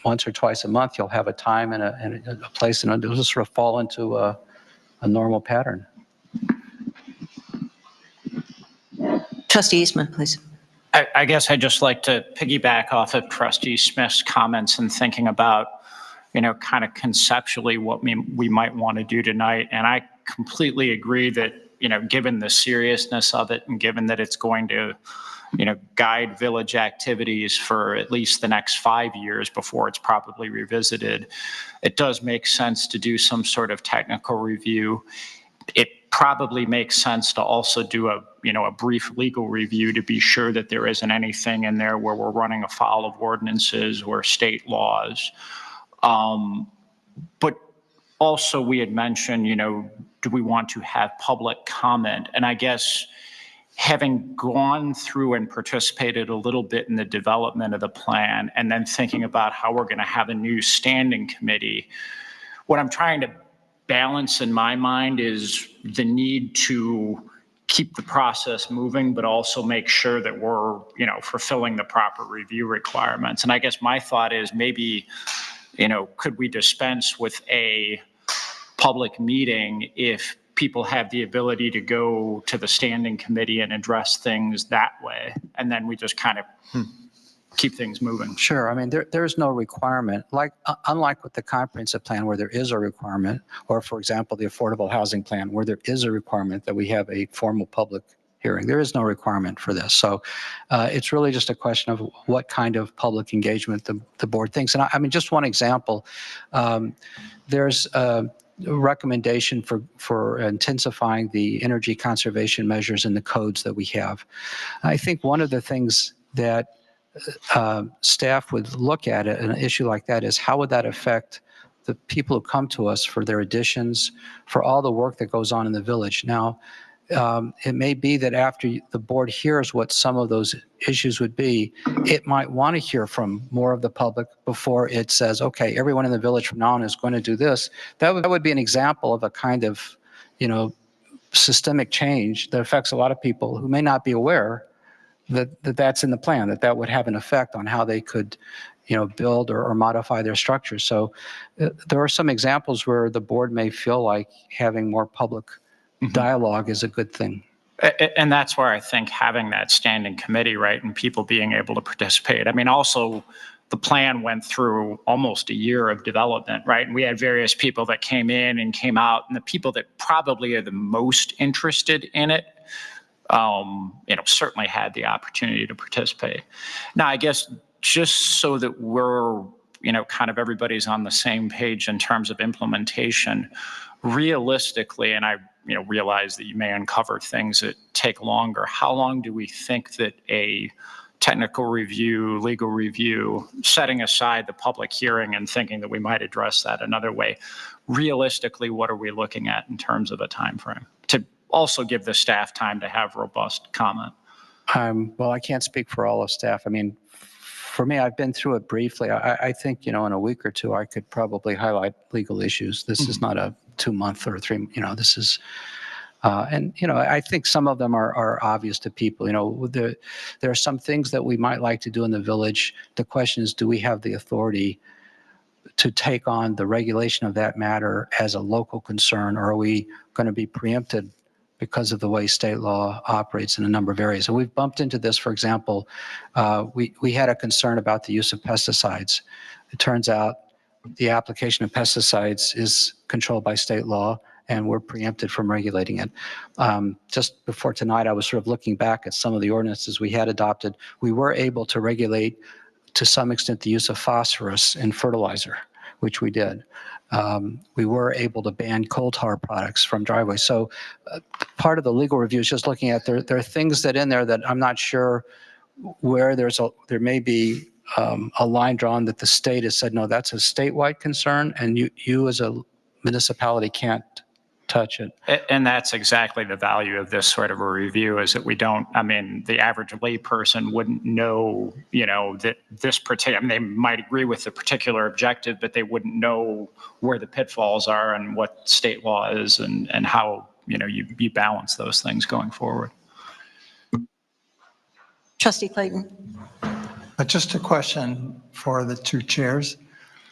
once or twice a month. You'll have a time and a place, and it'll just sort of fall into a normal pattern. Trustee Eastman, please. I guess I'd just like to piggyback off of Trustee Smith's comments and thinking about, kind of conceptually what we might want to do tonight. And I completely agree that, given the seriousness of it and given that it's going to, guide village activities for at least the next 5 years before it's probably revisited, it does make sense to do some sort of technical review. It probably makes sense to also do a brief legal review to be sure that there isn't anything in there where we're running afoul of ordinances or state laws. But also we had mentioned, do we want to have public comment? And I guess having gone through and participated a little bit in the development of the plan and then thinking about how we're going to have a new standing committee, what I'm trying to balance in my mind is the need to keep the process moving, but also make sure that we're, fulfilling the proper review requirements. And I guess my thought is maybe, could we dispense with a public meeting if people have the ability to go to the standing committee and address things that way? And then we just kind of keep things moving. Sure. I mean, there's no requirement, unlike with the comprehensive plan where there is a requirement, or for example, the affordable housing plan where there is a requirement that we have a formal public hearing. There is no requirement for this. So it's really just a question of what kind of public engagement the board thinks. And I mean, just one example, there's a recommendation for intensifying the energy conservation measures in the codes that we have. I think one of the things that staff would look at an issue like that is how would that affect the people who come to us for their additions, for all the work that goes on in the village. Now, it may be that after the board hears what some of those issues would be, it might want to hear from more of the public before it says, okay, everyone in the village from now on is going to do this. That would be an example of a kind of, systemic change that affects a lot of people who may not be aware that's in the plan, that would have an effect on how they could, build or modify their structure. So there are some examples where the board may feel like having more public dialogue is a good thing. And that's where I think having that standing committee, right, and people being able to participate. I mean, also the plan went through almost a year of development, right? And we had various people that came in and came out, and the people that probably are the most interested in it, certainly had the opportunity to participate. Now, I guess just so that we're, kind of everybody's on the same page in terms of implementation, realistically, and I, realize that you may uncover things that take longer. How long do we think that a technical review, legal review, setting aside the public hearing and thinking that we might address that another way, realistically, what are we looking at in terms of a time frame to also give the staff time to have robust comment? Well, I can't speak for all of staff. I mean, for me, I've been through it briefly. I think, in a week or two, I could probably highlight legal issues. This is not a 2-month or 3, this is, and, I think some of them are obvious to people. There are some things that we might like to do in the village. The question is, do we have the authority to take on the regulation of that matter as a local concern, or are we going to be preempted because of the way state law operates in a number of areas? And we've bumped into this, for example, we had a concern about the use of pesticides. It turns out the application of pesticides is controlled by state law, and we're preempted from regulating it. Just before tonight, I was sort of looking back at some of the ordinances we had adopted. We were able to regulate, to some extent, the use of phosphorus in fertilizer, which we did. We were able to ban coal tar products from driveways. So part of the legal review is just looking at, there are things that in there that I'm not sure where there may be a line drawn that the state has said, no, that's a statewide concern, and you as a municipality can't touch it. And that's exactly the value of this sort of a review, is that we don't, I mean, the average layperson wouldn't know, that this particular, I mean, they might agree with the particular objective, but they wouldn't know where the pitfalls are and what state law is and how, you balance those things going forward. Trustee Clayton? Just a question for the two chairs.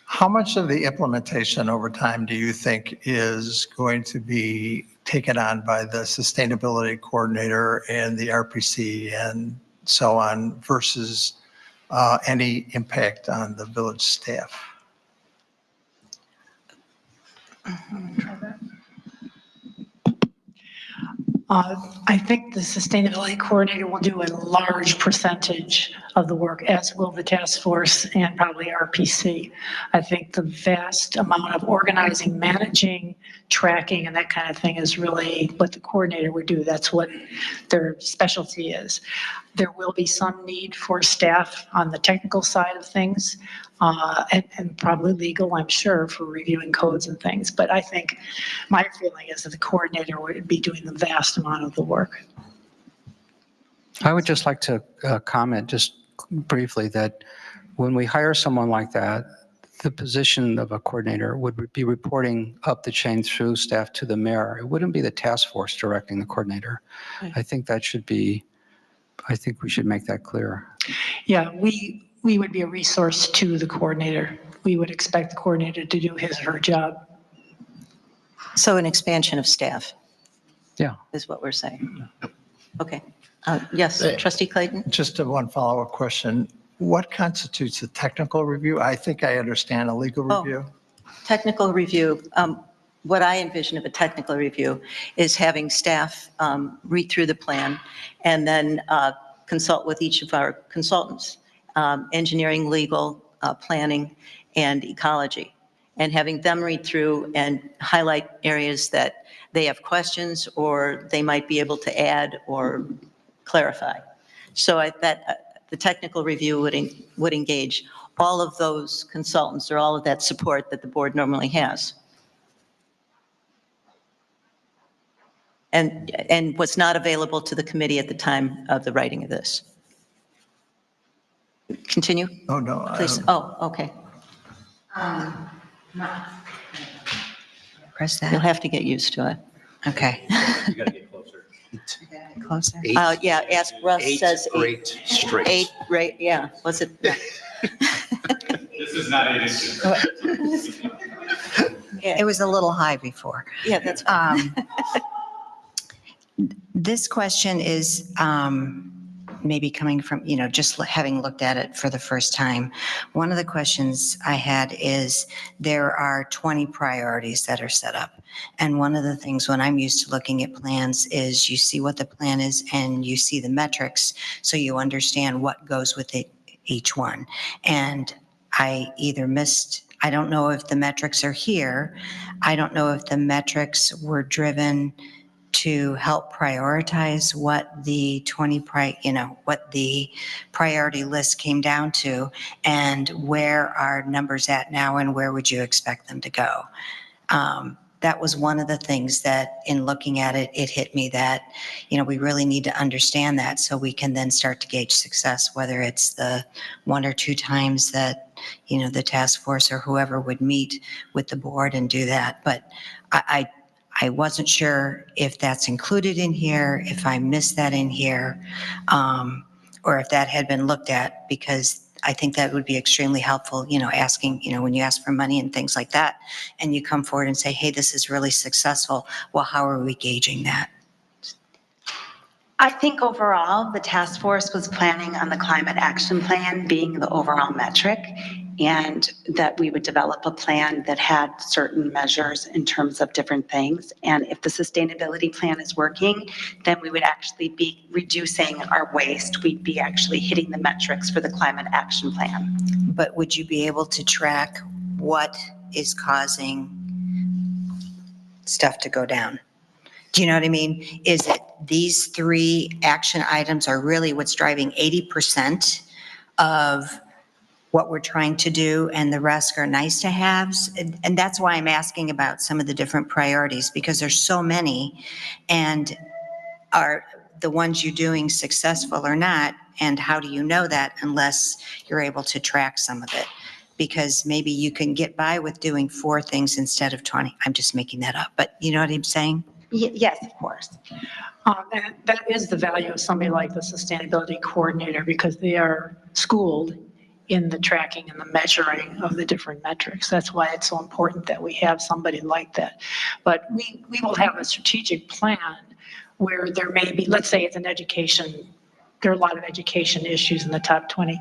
How much of the implementation over time do you think is going to be taken on by the sustainability coordinator and the RPC and so on versus any impact on the village staff? I think the sustainability coordinator will do a large percentage of the work, as will the task force and probably RPC. I think the vast amount of organizing, managing, tracking, and that kind of thing is really what the coordinator would do. That's what their specialty is. There will be some need for staff on the technical side of things, and probably legal, I'm sure, for reviewing codes and things. But I think my feeling is that the coordinator would be doing the vast amount of the work. I would just like to comment just briefly that when we hire someone like that, the position of a coordinator would be reporting up the chain through staff to the mayor. It wouldn't be the task force directing the coordinator. Right. I think we should make that clear. Yeah, we would be a resource to the coordinator. We would expect the coordinator to do his or her job. So an expansion of staff? Yeah. Is what we're saying. Okay. Yes, Trustee Clayton? Just one follow-up question. What constitutes a technical review? I think I understand a legal review. Technical review. What I envision of a technical review is having staff read through the plan and then consult with each of our consultants, engineering, legal, planning, and ecology, and having them read through and highlight areas that they have questions or they might be able to add or clarify. So the technical review would engage all of those consultants or all of that support that the board normally has. And what's not available to the committee at the time of the writing of this. Continue? Oh, no. Please. Oh, okay. Press that. You'll have to get used to it. Okay. You gotta get closer. Closer. Yeah, ask Russ says Eight straight. 8, right, yeah. Was it? This is not 8 inches. It was a little high before. Yeah, that's This question is maybe coming from, just having looked at it for the first time. One of the questions I had is there are 20 priorities that are set up. And one of the things when I'm used to looking at plans is you see what the plan is and you see the metrics so you understand what goes with it, each one. And I either missed, I don't know if the metrics are here. I don't know if the metrics were driven to help prioritize what the what the priority list came down to, and where are numbers at now, and where would you expect them to go? That was one of the things that, in looking at it, it hit me that, we really need to understand that so we can then start to gauge success, whether it's the 1 or 2 times that, the task force or whoever would meet with the board and do that. But I wasn't sure if that's included in here, if I missed that in here, or if that had been looked at, because I think that would be extremely helpful, asking, when you ask for money and things like that, and you come forward and say, hey, this is really successful. Well, how are we gauging that? I think overall, the task force was planning on the climate action plan being the overall metric, and that we would develop a plan that had certain measures in terms of different things. And if the sustainability plan is working, then we would actually be reducing our waste. We'd be actually hitting the metrics for the climate action plan. But would you be able to track what is causing stuff to go down? Do you know what I mean? Is it these 3 action items are really what's driving 80% of what we're trying to do, and the rest are nice to haves. And that's why I'm asking about some of the different priorities, because there's so many, and are the ones you're doing successful or not? And how do you know that unless you're able to track some of it? Because maybe you can get by with doing 4 things instead of 20. I'm just making that up, but you know what I'm saying? Yes, of course. And that is the value of somebody like the sustainability coordinator, because they are schooled in the tracking and the measuring of the different metrics. That's why it's so important that we have somebody like that. But we will have a strategic plan where there may be, let's say it's an education, there are a lot of education issues in the top 20.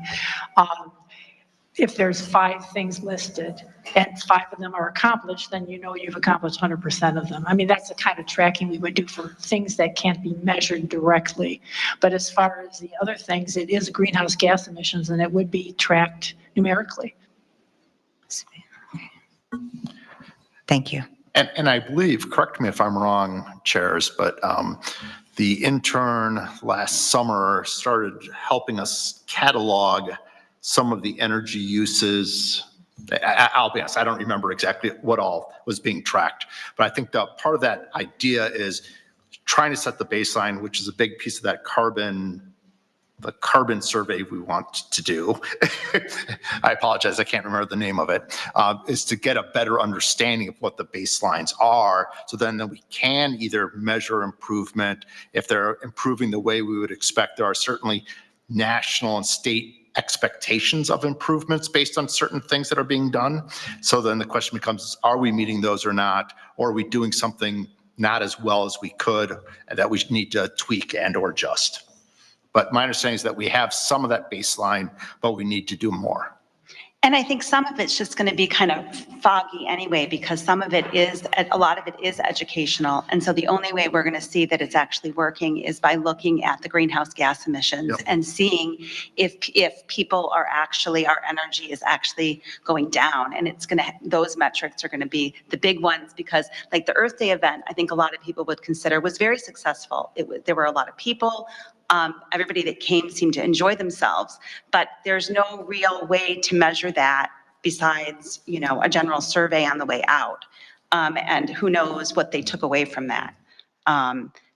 If there's 5 things listed and 5 of them are accomplished, then you know you've accomplished 100% of them. I mean, that's the kind of tracking we would do for things that can't be measured directly. But as far as the other things, it is greenhouse gas emissions, and it would be tracked numerically. Thank you. And I believe, correct me if I'm wrong, chairs, but the intern last summer started helping us catalog some of the energy uses. I'll be honest, I don't remember exactly what all was being tracked, but I think that part of that idea is trying to set the baseline, which is a big piece of that the carbon survey we want to do. I apologize, I can't remember the name of it, is to get a better understanding of what the baselines are. So then we can either measure improvement. If they're improving the way we would expect, there are certainly national and state expectations of improvements based on certain things that are being done. So then the question becomes, are we meeting those or not? Or are we doing something not as well as we could and that we need to tweak and or adjust? But my understanding is that we have some of that baseline, but we need to do more. And I think some of it's just going to be kind of foggy anyway, because some of it is, a lot of it is educational. And so the only way we're going to see that it's actually working is by looking at the greenhouse gas emissions and seeing if people are actually, our energy is actually going down. And it's going to, those metrics are going to be the big ones, because like the Earth Day event, I think a lot of people would consider was very successful. There were a lot of people. Everybody that came seemed to enjoy themselves, but there's no real way to measure that besides, you know, a general survey on the way out. And who knows what they took away from that.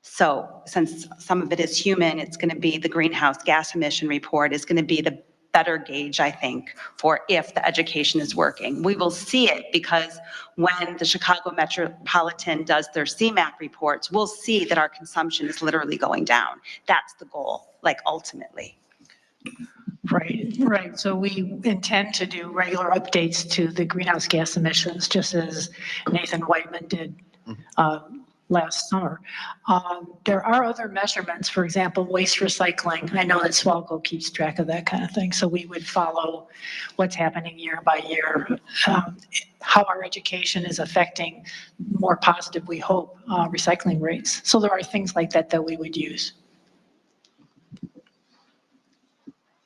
So since some of it is human, it's going to be the greenhouse gas emission report is going to be the better gauge, I think, for if the education is working. We will see it because when the Chicago Metropolitan does their CMAQ reports, we'll see that our consumption is literally going down. That's the goal, like ultimately. Right. So we intend to do regular updates to the greenhouse gas emissions, just as Nathan Whiteman did last summer. There are other measurements, for example, waste recycling. I know that Swalco keeps track of that kind of thing, so we would follow what's happening year by year, how our education is affecting, more positive, we hope, recycling rates. So there are things like that that we would use.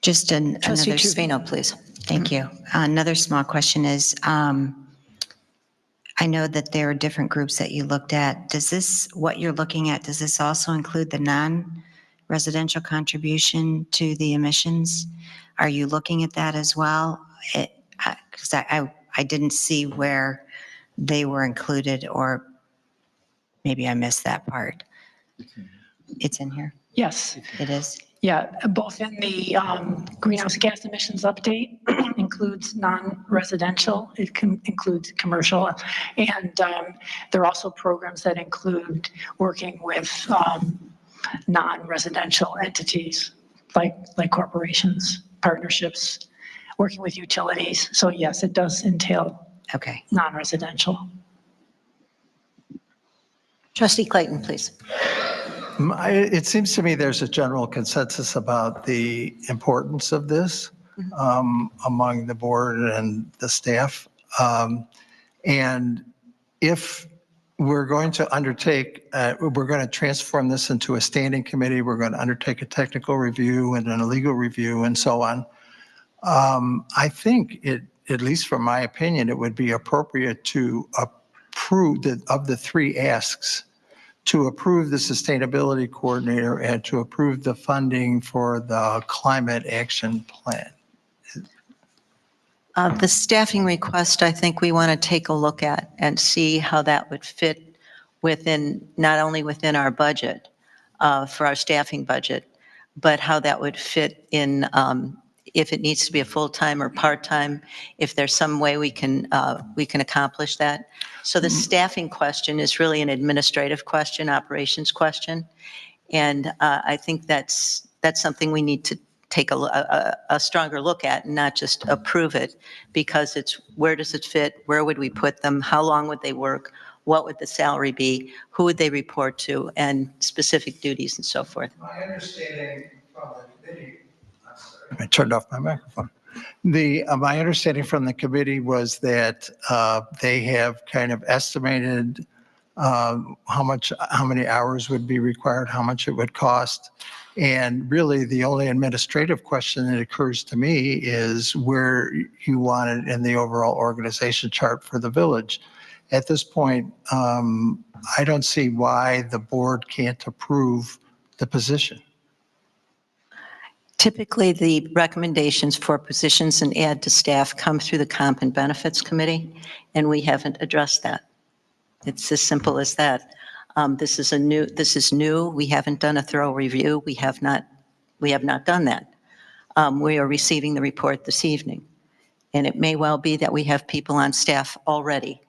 Just another. Trustee Trevino, please. Thank you. Another small question is, I know that there are different groups that you looked at. Does this, what you're looking at, does this also include the non-residential contribution to the emissions? Are you looking at that as well? Because I didn't see where they were included, or maybe I missed that part. It's in here? Yes. It is? Yeah, both in the greenhouse gas emissions update includes non-residential, it includes commercial, and there are also programs that include working with non-residential entities like corporations, partnerships, working with utilities. So yes, it does entail non-residential. Trustee Clayton, please. It seems to me there's a general consensus about the importance of this among the board and the staff. And if we're going to undertake, we're going to transform this into a standing committee, we're going to undertake a technical review and then a legal review and so on. I think it, at least from my opinion, it would be appropriate to approve of the 3 asks, to approve the sustainability coordinator and to approve the funding for the climate action plan. The staffing request, I think we want to take a look at and see how that would fit within, not only within our budget, for our staffing budget, but how that would fit in, if it needs to be a full-time or part-time, if there's some way we can accomplish that. So the staffing question is really an administrative question, operations question. And I think that's something we need to take a stronger look at and not just approve it, because it's where does it fit? Where would we put them? How long would they work? What would the salary be? Who would they report to? And specific duties and so forth. My understanding from the committee, I turned off my microphone. My understanding from the committee was that they have kind of estimated how many hours would be required, how much it would cost. And really, the only administrative question that occurs to me is where you want it in the overall organization chart for the village. At this point, I don't see why the board can't approve the position. Typically, the recommendations for positions and add to staff come through the Comp and Benefits Committee, and we haven't addressed that. It's as simple as that. This is new. We haven't done a thorough review. We have not done that. We are receiving the report this evening. And it may well be that we have people on staff already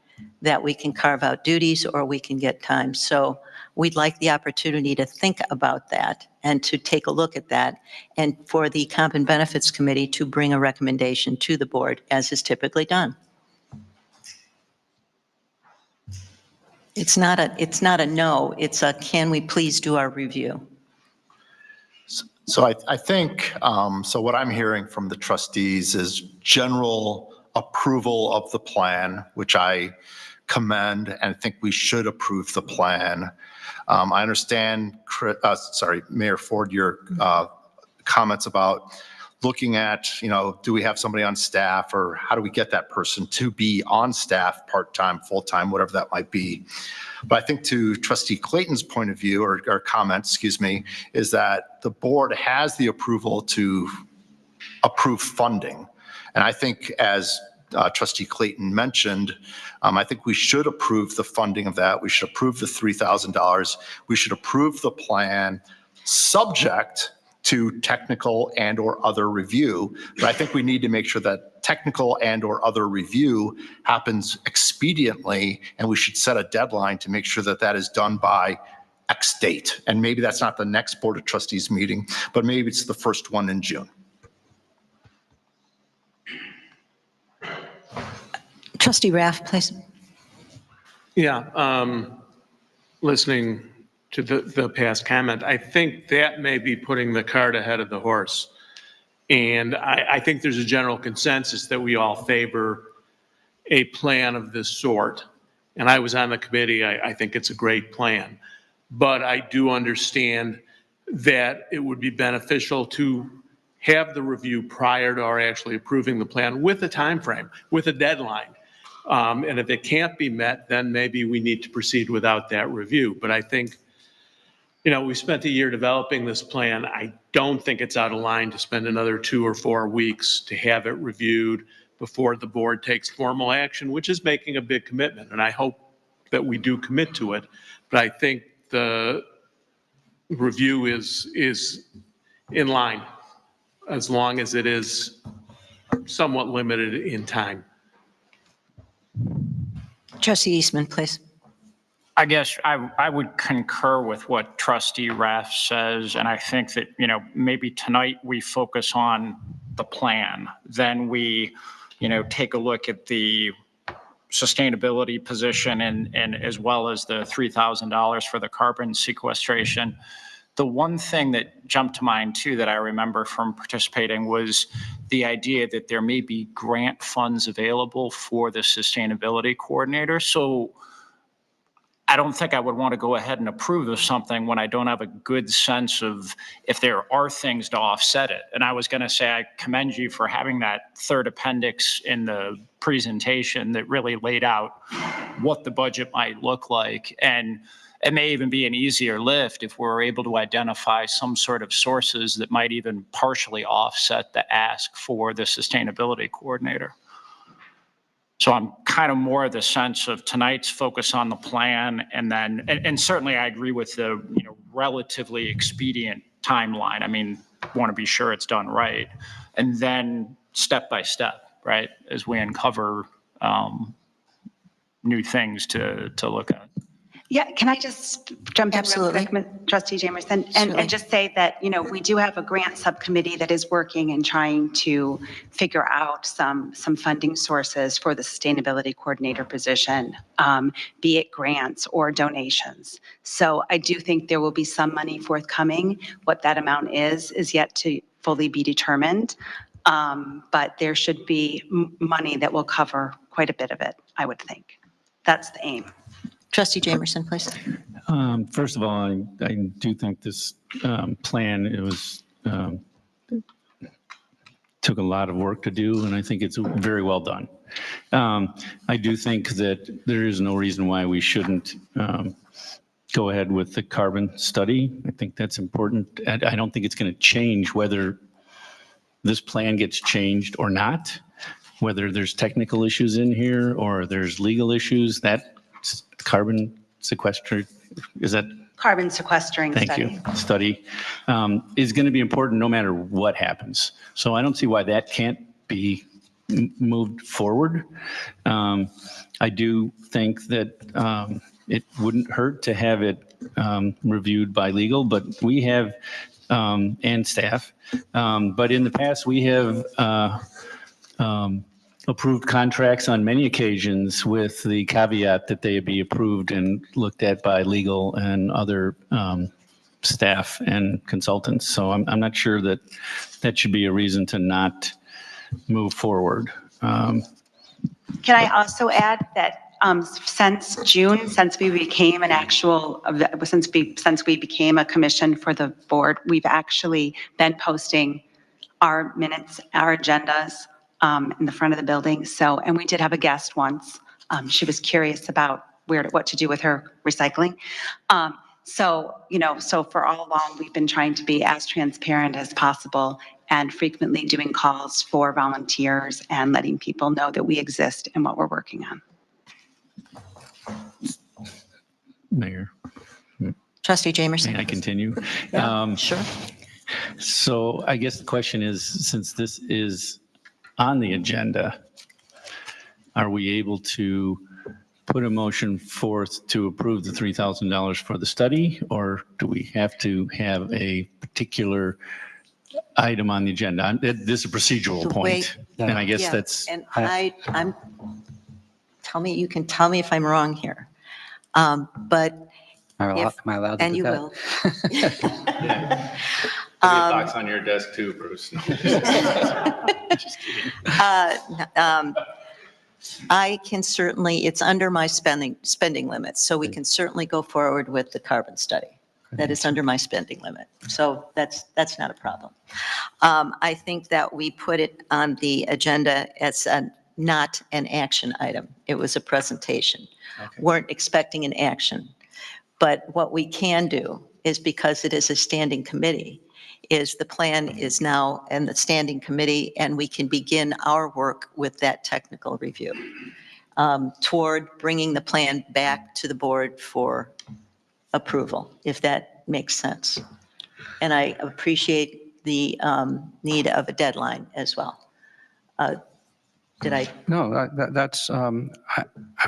that we can carve out duties or we can get time. So we'd like the opportunity to think about that and to take a look at that, and for the Comp and Benefits Committee to bring a recommendation to the board, as is typically done. It's not a no, it's a can we please do our review? So I think, so what I'm hearing from the trustees is general approval of the plan, which I commend and think we should approve the plan. I understand, Mayor Ford, your comments about looking at, do we have somebody on staff, or how do we get that person to be on staff, part-time, full-time, whatever that might be. But I think to Trustee Clayton's point of view, or comment, excuse me, is that the board has the approval to approve funding. And I think, as Trustee Clayton mentioned, I think we should approve the funding of that. We should approve the $3,000. We should approve the plan subject to technical and or other review. But I think we need to make sure that technical and or other review happens expediently, and we should set a deadline to make sure that that is done by X date. And maybe that's not the next Board of Trustees meeting, but maybe it's the first one in June. Trustee Raff, please. Yeah, listening to the past comment, I think that may be putting the cart ahead of the horse. And I think there's a general consensus that we all favor a plan of this sort. And I was on the committee. I think it's a great plan. But I do understand that it would be beneficial to have the review prior to our actually approving the plan with a time frame, with a deadline. And if it can't be met, then maybe we need to proceed without that review. But I think, we spent a year developing this plan. I don't think it's out of line to spend another 2 or 4 weeks to have it reviewed before the board takes formal action, which is making a big commitment. And I hope that we do commit to it. But I think the review is in line, as long as it is somewhat limited in time. Trustee Eastman, please. I guess I would concur with what Trustee Raff says, and I think that, maybe tonight we focus on the plan. Then we, take a look at the sustainability position and as well as the $3,000 for the carbon sequestration. The one thing that jumped to mind too that I remember from participating was the idea that there may be grant funds available for the sustainability coordinator. So I don't think I would want to go ahead and approve of something when I don't have a good sense of if there are things to offset it. And I was going to say, I commend you for having that third appendix in the presentation that really laid out what the budget might look like. And it may even be an easier lift if we're able to identify some sort of sources that might even partially offset the ask for the sustainability coordinator. So I'm kind of more of the sense of tonight's focus on the plan, and then, and certainly I agree with the, relatively expedient timeline. I mean, want to be sure it's done right. And then step by step, right, as we uncover new things to look at. Yeah, can I just jump in real quick, Trustee Jamerson? And just say that, we do have a grant subcommittee that is working and trying to figure out some funding sources for the sustainability coordinator position, be it grants or donations. So I do think there will be some money forthcoming. What that amount is yet to fully be determined. But there should be money that will cover quite a bit of it, I would think. That's the aim. Trustee Jamerson, please. First of all, I do think this plan, it was, took a lot of work to do, and I think it's very well done. I do think that there is no reason why we shouldn't go ahead with the carbon study. I think that's important. I don't think it's going to change whether this plan gets changed or not, whether there's technical issues in here or there's legal issues. That carbon sequester, is that? Carbon sequestering Thank study. you. Study is going to be important no matter what happens. So I don't see why that can't be moved forward. I do think that it wouldn't hurt to have it reviewed by legal, but we have, and staff, but in the past we have approved contracts on many occasions with the caveat that they be approved and looked at by legal and other staff and consultants. So I'm not sure that that should be a reason to not move forward. Can I also add that since June, since we became an actual, since we became a commission for the board, we've actually been posting our minutes, our agendas in the front of the building. So, and we did have a guest once. She was curious about what to do with her recycling. So for all along, we've been trying to be as transparent as possible and frequently doing calls for volunteers and letting people know that we exist and what we're working on. Mayor. Trustee Jamerson. May I continue? Sure. So I guess the question is, since this is on the agenda, are we able to put a motion forth to approve the $3,000 for the study, or do we have to have a particular item on the agenda? This is a procedural point, and I guess that's. And I'm. You can tell me if I'm wrong here, but. Am I allowed to and do you that? will. Box on your desk too, Bruce. Just kidding. I can certainly, it's under my spending limits, so we can certainly go forward with the carbon study. That is under my spending limit. So that's not a problem. I think that we put it on the agenda as not an action item. It was a presentation. Okay. Weren't expecting an action. But what we can do is, because it is a standing committee, is the plan is now in the standing committee, and we can begin our work with that technical review toward bringing the plan back to the board for approval, if that makes sense. And I appreciate the need of a deadline as well. Did I? No, that's, I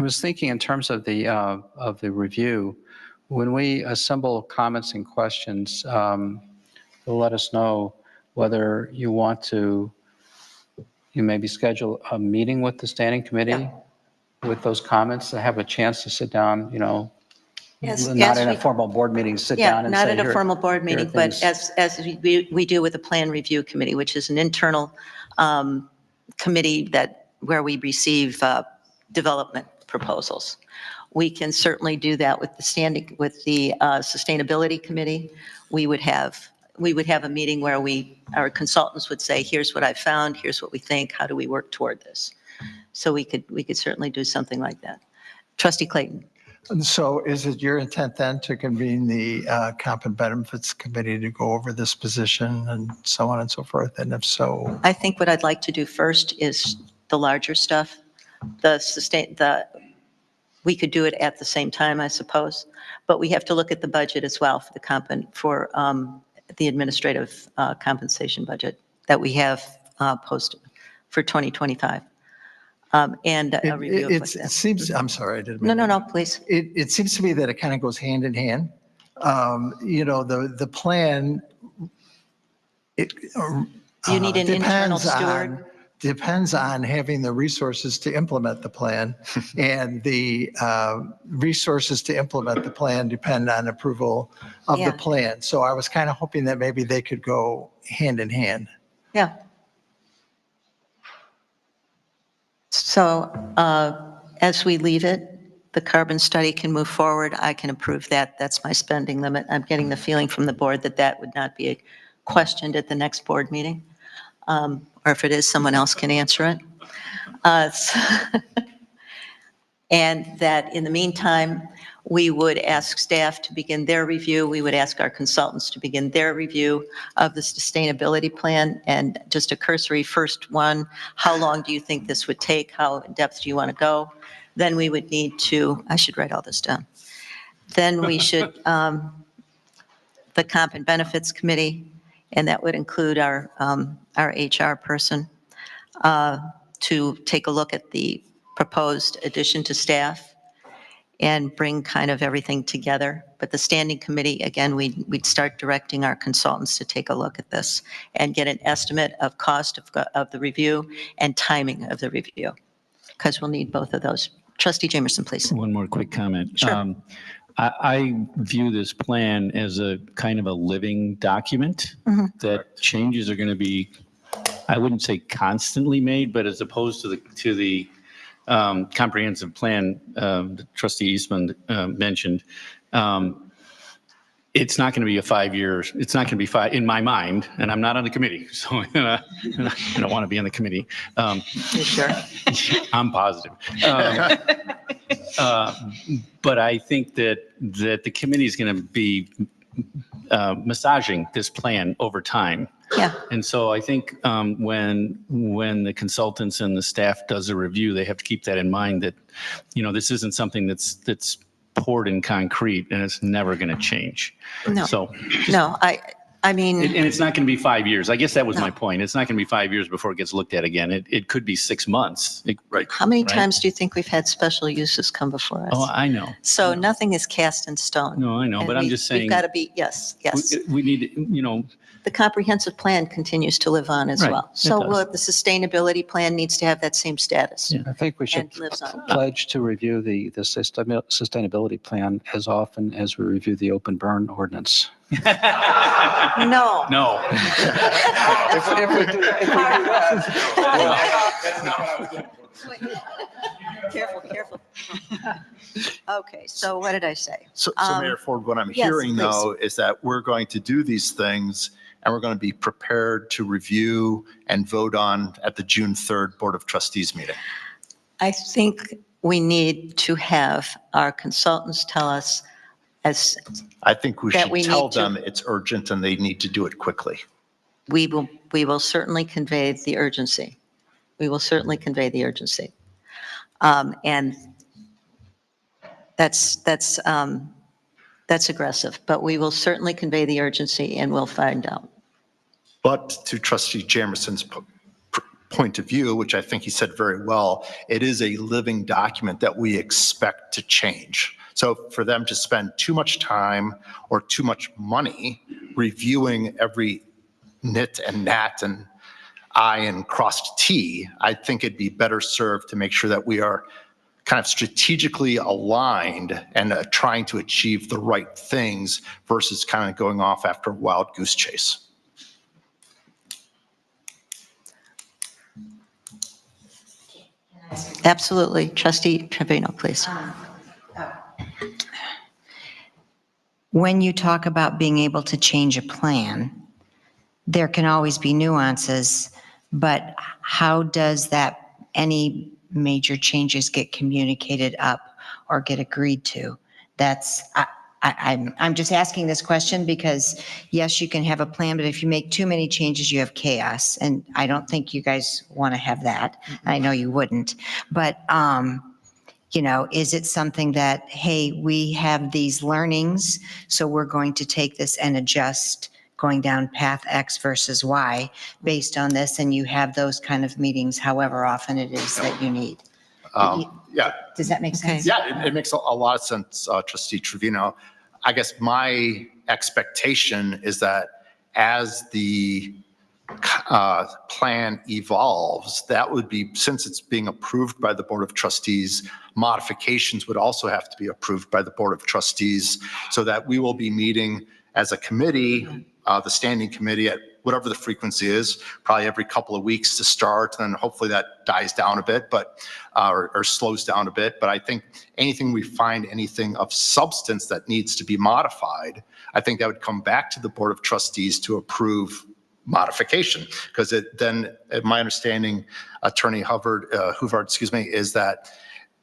was thinking in terms of the review, when we assemble comments and questions, let us know whether you want to, you maybe schedule a meeting with the standing committee with those comments to have a chance to sit down, not in a formal board meeting, sit down and say. Not in a formal board meeting, but as we do with the plan review committee, which is an internal committee where we receive development proposals. We can certainly do that with the sustainability committee. We would have a meeting where our consultants would say, here's what I found, here's what we think, how do we work toward this? So we could certainly do something like that. Trustee Clayton. And so is it your intent then to convene the Comp and Benefits Committee to go over this position and so on and so forth? And if so? I think what I'd like to do first is the larger stuff. we could do it at the same time, I suppose, but we have to look at the budget as well for the administrative compensation budget that we have posted for 2025. And a review of It what's that. seems, I'm sorry, I didn't. No, please. It seems to me that it kind of goes hand in hand. The plan. You need an internal steward. Depends on having the resources to implement the plan, and the resources to implement the plan depend on approval of the plan. So I was kind of hoping that maybe they could go hand in hand. Yeah. So as we leave it, the carbon study can move forward. I can approve that. That's my spending limit. I'm getting the feeling from the board that that would not be questioned at the next board meeting. Or if it is, someone else can answer it. And that in the meantime, we would ask staff to begin their review. We would ask our consultants to begin their review of the sustainability plan. And just a cursory first one, how long do you think this would take? How in depth do you want to go? Then we would need to, I should write all this down. Then we should, the Comp and Benefits Committee, and that would include our HR person, to take a look at the proposed addition to staff and bring kind of everything together. But the standing committee, again, we'd start directing our consultants to take a look at this and get an estimate of cost of the review and timing of the review, because we'll need both of those. Trustee Jamerson, please. One more quick comment. Sure. I view this plan as a kind of a living document that changes are going to be, I wouldn't say constantly made, but as opposed to the comprehensive plan that Trustee Eastman mentioned, it's not going to be a 5 years. It's not going to be five in my mind, and I'm not on the committee, so I don't want to be on the committee. You sure? I'm positive. But I think that the committee is going to be massaging this plan over time. Yeah. And so I think when the consultants and the staff does a review, they have to keep that in mind that, this isn't something that's poured in concrete and it's never going to change. No. So no, I mean. And it's not going to be 5 years. I guess that was my point. It's not going to be 5 years before it gets looked at again. It could be 6 months. Right. How many times do you think we've had special uses come before us? Oh, I know. So nothing is cast in stone. No, I know, And but I'm just saying. We've got to be, yes. We need, The comprehensive plan continues to live on as Right, well. it So does. the sustainability plan needs to have that same status. I think we should And lives on. pledge to review the sustainability plan as often as we review the open burn ordinance. No. No. If we do that. Careful. Okay, so what did I say? So Mayor Ford, what I'm yes, hearing though is that we're going to do these things and we're going to be prepared to review and vote on at the June 3rd Board of Trustees meeting. I think we need to have our consultants tell us I think we that should we tell need to- them it's urgent and they need to do it quickly. we will certainly convey the urgency. We will certainly convey the urgency. And that's aggressive, but we will certainly convey the urgency and we'll find out. But to Trustee Jamerson's point of view, which I think he said very well, it is a living document that we expect to change. So for them to spend too much time or too much money reviewing every nit and nat and I and crossed T, I think it'd be better served to make sure that we are kind of strategically aligned and trying to achieve the right things versus kind of going off after a wild goose chase. Absolutely. Trustee Trevino, please. When you talk about being able to change a plan, there can always be nuances, but how does any major changes get communicated up or get agreed to? I'm just asking this question because, yes, you can have a plan, but if you make too many changes, you have chaos. And I don't think you guys want to have that. I know you wouldn't. But, you know, is it something that, hey, we have these learnings, so we're going to take this and adjust going down path X versus Y based on this, and you have those kind of meetings however often it is that you need? Yeah. Does that make sense? Yeah, it makes a lot of sense, Trustee Trevino. I guess my expectation is that as the plan evolves, that would be, since it's being approved by the Board of Trustees, modifications would also have to be approved by the Board of Trustees, so that we will be meeting as a committee, the standing committee, at whatever the frequency is, probably every couple of weeks to start, and hopefully that dies down a bit, but or slows down a bit. But I think anything we find, anything of substance that needs to be modified, I think that would come back to the Board of Trustees to approve modification, because it then, my understanding, Attorney Huvard, excuse me, is that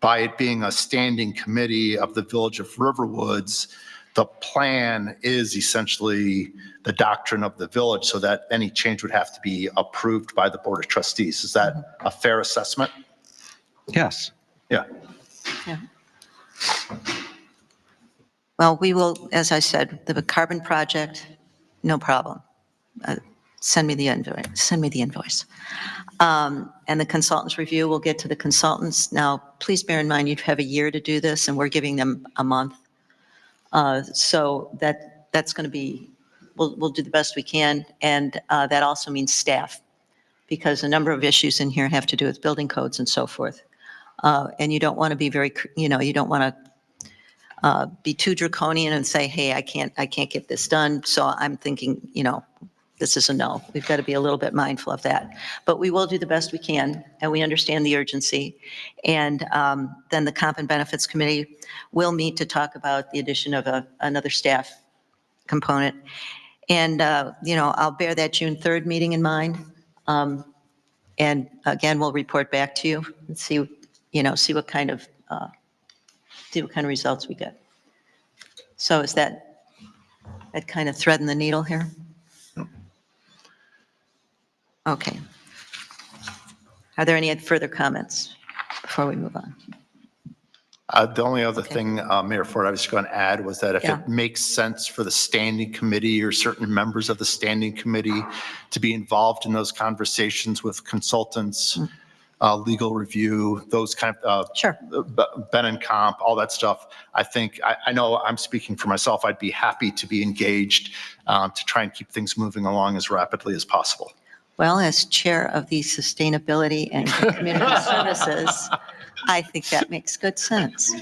by it being a standing committee of the Village of Riverwoods, the plan is essentially the doctrine of the village, so that any change would have to be approved by the Board of Trustees. Is that a fair assessment? Yes. Yeah. Well, we will, as I said, the carbon project, no problem. Send me the invoice. Send me the invoice. And the consultants review, we'll get to the consultants. Now, please bear in mind, you have a year to do this, and we're giving them a month. So that's going to be, we'll do the best we can. And that also means staff, because a number of issues in here have to do with building codes and so forth. And you don't want to be very, you know, you don't want to be too draconian and say, hey, I can't get this done. So I'm thinking, you know, this is a no. We've got to be a little bit mindful of that. But we will do the best we can, and we understand the urgency. And then the Comp and Benefits Committee will meet to talk about the addition of another staff component. And, you know, I'll bear that June 3rd meeting in mind. And again, we'll report back to you and see, you know, see what kind of results we get. So is that kind of threading the needle here? Okay. Are there any further comments before we move on? The only other thing, Mayor Ford, I was just going to add was that if it makes sense for the standing committee or certain members of the standing committee to be involved in those conversations with consultants, legal review, those kind of, Ben and Comp, all that stuff, I think, I know I'm speaking for myself, I'd be happy to be engaged to try and keep things moving along as rapidly as possible. Well, as chair of the Sustainability and Community Services, I think that makes good sense.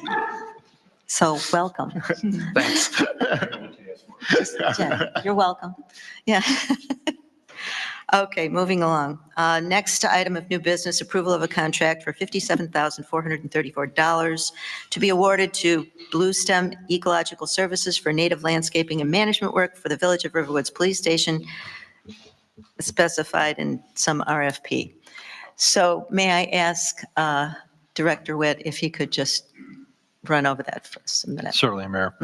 So welcome. Thanks. Yeah, you're welcome. Yeah. Okay, moving along. Next item of new business, approval of a contract for $57,434 to be awarded to Blue Stem Ecological Services for native landscaping and management work for the Village of Riverwoods Police Station, specified in some RFP. So may I ask Director Witt if he could just run over that for us a minute? Certainly, Mayor.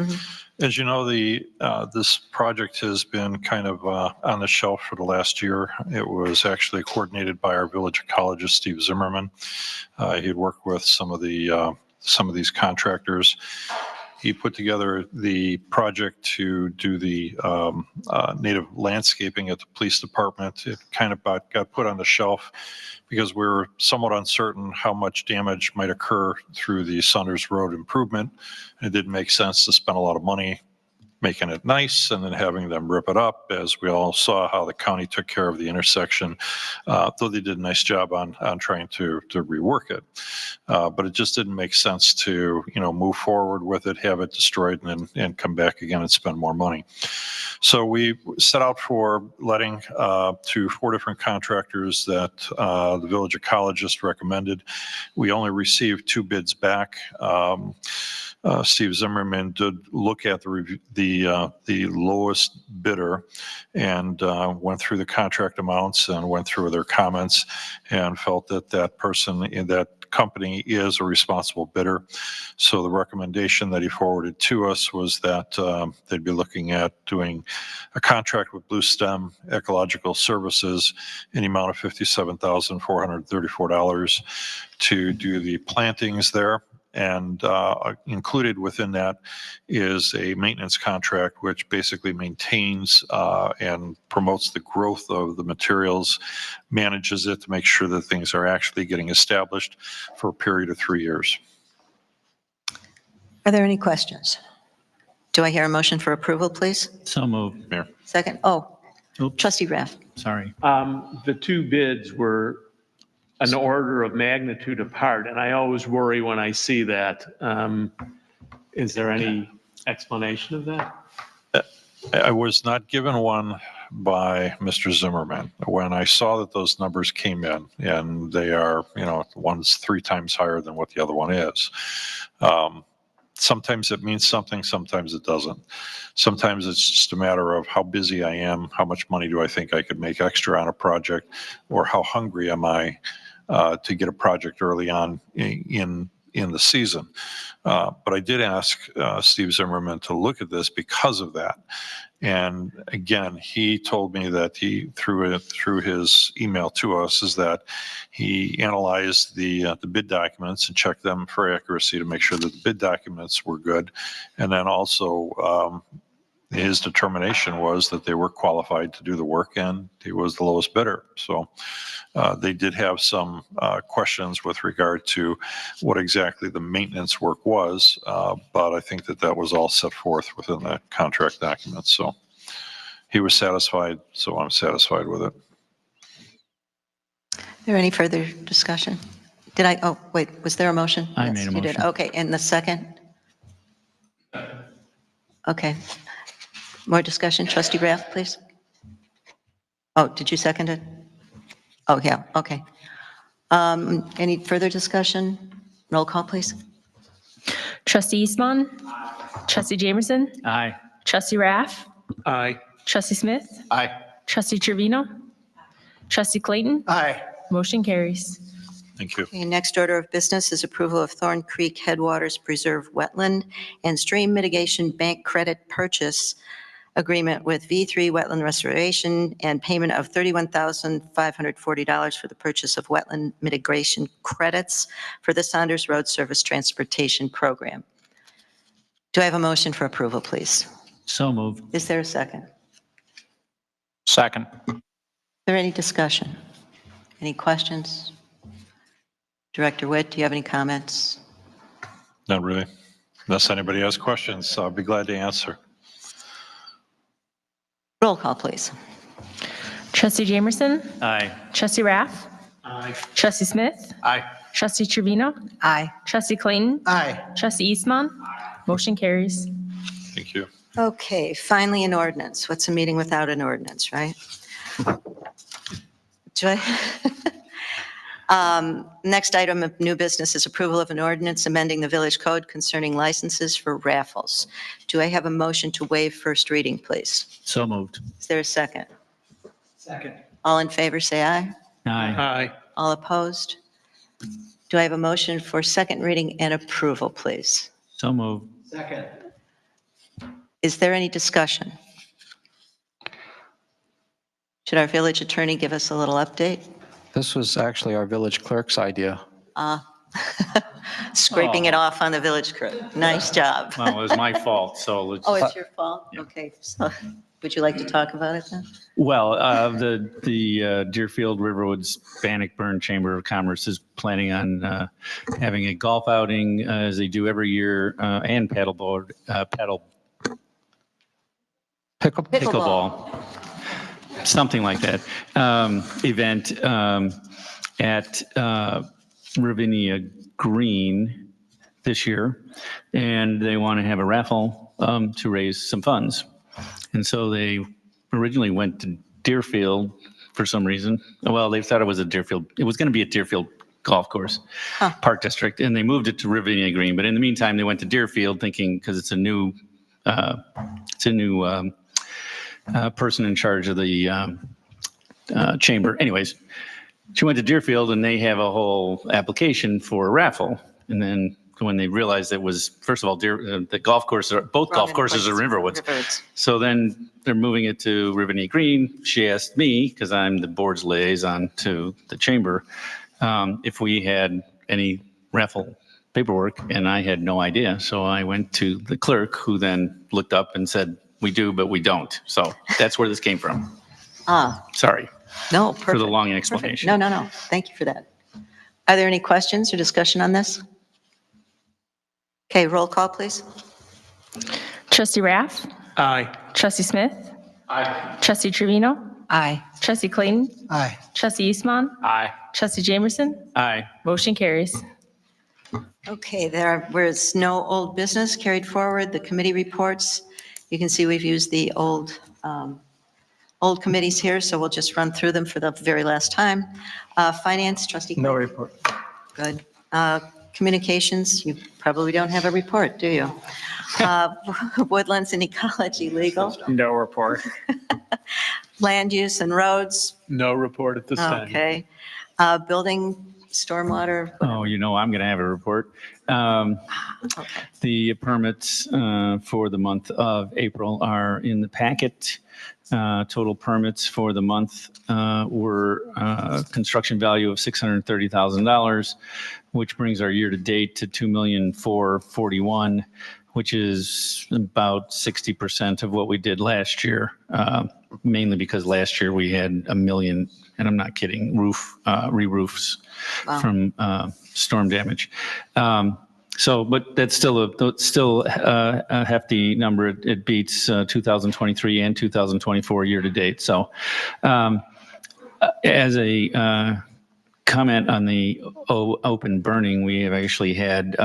As you know, this project has been kind of on the shelf for the last year. It was actually coordinated by our village ecologist, Steve Zimmerman. He had worked with some of these contractors. He put together the project to do the native landscaping at the police department. It kind of got put on the shelf because we were somewhat uncertain how much damage might occur through the Saunders Road improvement. And it didn't make sense to spend a lot of money making it nice and then having them rip it up, as we all saw how the county took care of the intersection, though they did a nice job on trying to rework it. But it just didn't make sense to, you know, move forward with it, have it destroyed, and come back again and spend more money. So we set out for letting to 4 different contractors that the village ecologist recommended. We only received 2 bids back. Steve Zimmerman did look at the lowest bidder and went through the contract amounts and went through their comments and felt that that person in that company is a responsible bidder. So the recommendation that he forwarded to us was that they'd be looking at doing a contract with Blue Stem Ecological Services in the amount of $57,434 to do the plantings there. And included within that is a maintenance contract, which basically maintains and promotes the growth of the materials, manages it to make sure that things are actually getting established for a period of 3 years. Are there any questions? Do I hear a motion for approval, please? So moved. Mayor. Second? Oh, trustee Raff. Sorry. The two bids were an order of magnitude apart, and I always worry when I see that. Is there any explanation of that? I was not given one by Mr. Zimmerman. When I saw that those numbers came in, and they are, one's 3 times higher than what the other one is. Sometimes it means something, sometimes it doesn't. Sometimes it's just a matter of how busy I am, how much money do I think I could make extra on a project, or how hungry am I to get a project early on in the season. But I did ask Steve Zimmerman to look at this because of that. And again, he told me that he, through his email to us, is that he analyzed the bid documents and checked them for accuracy to make sure that the bid documents were good. And then also his determination was that they were qualified to do the work, and he was the lowest bidder. So they did have some questions with regard to what exactly the maintenance work was, but I think that was all set forth within the contract documents. So he was satisfied, so I'm satisfied with it. Is there any further discussion? Did I, oh, wait, was there a motion? I Yes, made a you did. motion. Okay, and the second? Okay. More discussion, trustee Raff, please? Oh, did you second it? Oh, yeah, okay. Any further discussion? Roll call, please. Trustee Eastman? Trustee Jamerson? Aye. Trustee Raff? Aye. Trustee Smith? Aye. Trustee Trevino? Trustee Clayton? Aye. Motion carries. Thank you. Okay, next order of business is approval of Thorn Creek Headwaters Preserve Wetland and Stream Mitigation Bank Credit Purchase Agreement with V3 Wetland Restoration and payment of $31,540 for the purchase of wetland mitigation credits for the Saunders Road Service Transportation Program. Do I have a motion for approval, please? So moved. Is there a second? Second. Is there any discussion? Any questions? Director Witt, do you have any comments? Not really. Unless anybody has questions, I'll be glad to answer. Roll call, please. Trustee Jamerson? Aye. Trustee Raff? Aye. Trustee Smith? Aye. Trustee Trevino? Aye. Trustee Clayton? Aye. Trustee Eastman? Motion carries. Thank you. Okay, finally, an ordinance. What's a meeting without an ordinance, right? Do I? Next item of new business is approval of an ordinance amending the village code concerning licenses for raffles. Do I have a motion to waive first reading, please? So moved. Is there a second? Second. All in favor, say aye. Aye. Aye. All opposed? Do I have a motion for second reading and approval, please? So moved. Second. Is there any discussion? Should our village attorney give us a little update? This was actually our village clerk's idea. Scraping it off on the village crew. Nice job. Well, it was my fault, so let's. Oh, it's your fault? Okay, so would you like to talk about it then? Well, the Deerfield Riverwoods Bannockburn Chamber of Commerce is planning on having a golf outing as they do every year, and pickleball, something like that, event at Ravinia Green this year, and they want to have a raffle to raise some funds. And so they originally went to Deerfield for some reason. Well, they thought it was a Deerfield. It was going to be a Deerfield golf course, Park District, and they moved it to Ravinia Green. But in the meantime, they went to Deerfield thinking because it's a new person in charge of the chamber. Anyways, she went to Deerfield and they have a whole application for a raffle. And then, of when they realized it was, first of all, the golf course, both golf courses are Riverwoods. So then they're moving it to Riverneat Green. She asked me, because I'm the board's liaison to the chamber, if we had any raffle paperwork, and I had no idea. So I went to the clerk, who then looked up and said, we do, but we don't. So that's where this came from. Sorry. No, perfect. For the long explanation. Perfect. No. Thank you for that. Are there any questions or discussion on this? Okay, roll call, please. Trustee Raff? Aye. Trustee Smith? Aye. Trustee Trevino? Aye. Trustee Clayton? Aye. Trustee Eastman? Aye. Trustee Jamerson? Aye. Motion carries. Okay, there's no old business carried forward. The committee reports, you can see we've used the old committees here, so we'll just run through them for the very last time. Finance, Trustee. No report. Good. Communications, you probably don't have a report, do you? Woodlands and Ecology, Legal. No report. Land Use and Roads, No report at this time. okay. Building, Stormwater, Oh, I'm going to have a report. The permits for the month of April are in the packet. Total permits for the month were construction value of $630,000, which brings our year-to-date to $2,441,000, which is about 60% of what we did last year, mainly because last year we had 1 million, and I'm not kidding, re-roofs from storm damage. But that's still a hefty number. It beats 2023 and 2024 year to date. So as a comment on the open burning, we have actually had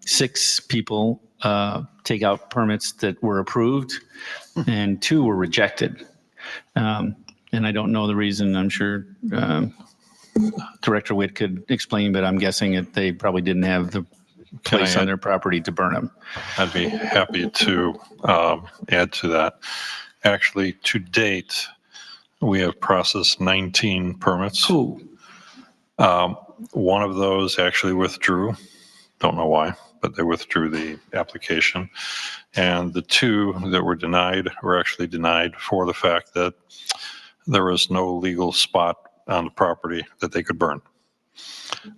6 people take out permits that were approved and 2 were rejected. And I don't know the reason. I'm sure Director Witt could explain, but I'm guessing they probably didn't have the place on their property to burn them. I'd be happy to add to that. Actually, to date, we have processed 19 permits. Cool. One of those actually withdrew. Don't know why, but they withdrew the application. And the 2 that were denied were actually denied for the fact that there was no legal spot on the property that they could burn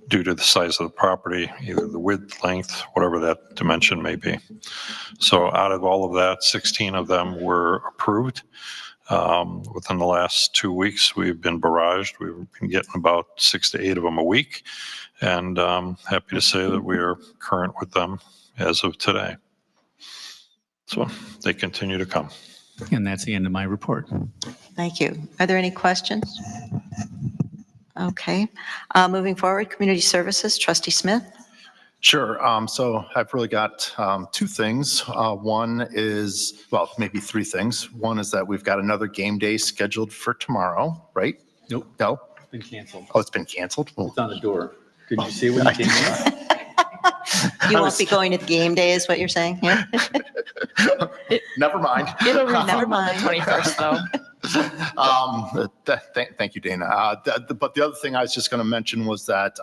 due to the size of the property, either the width, length, whatever that dimension may be. So out of all of that, 16 of them were approved. Within the last 2 weeks, we've been barraged. We've been getting about 6 to 8 of them a week. And I'm happy to say that we are current with them as of today. So they continue to come. And that's the end of my report. Thank you. Are there any questions? Okay. Moving forward, Community Services, Trustee Smith. Sure. So I've really got 2 things. One is, well, maybe 3 things. One is that we've got another game day scheduled for tomorrow, right? Nope. No? It's been canceled. Oh, it's been canceled? It's on the door. Did you see when you came in? You won't be going to the game day, is what you're saying? Yeah. Never mind. It'll Never resume on the mind. 21st, though. Thank you, Dana. But the other thing I was just going to mention was that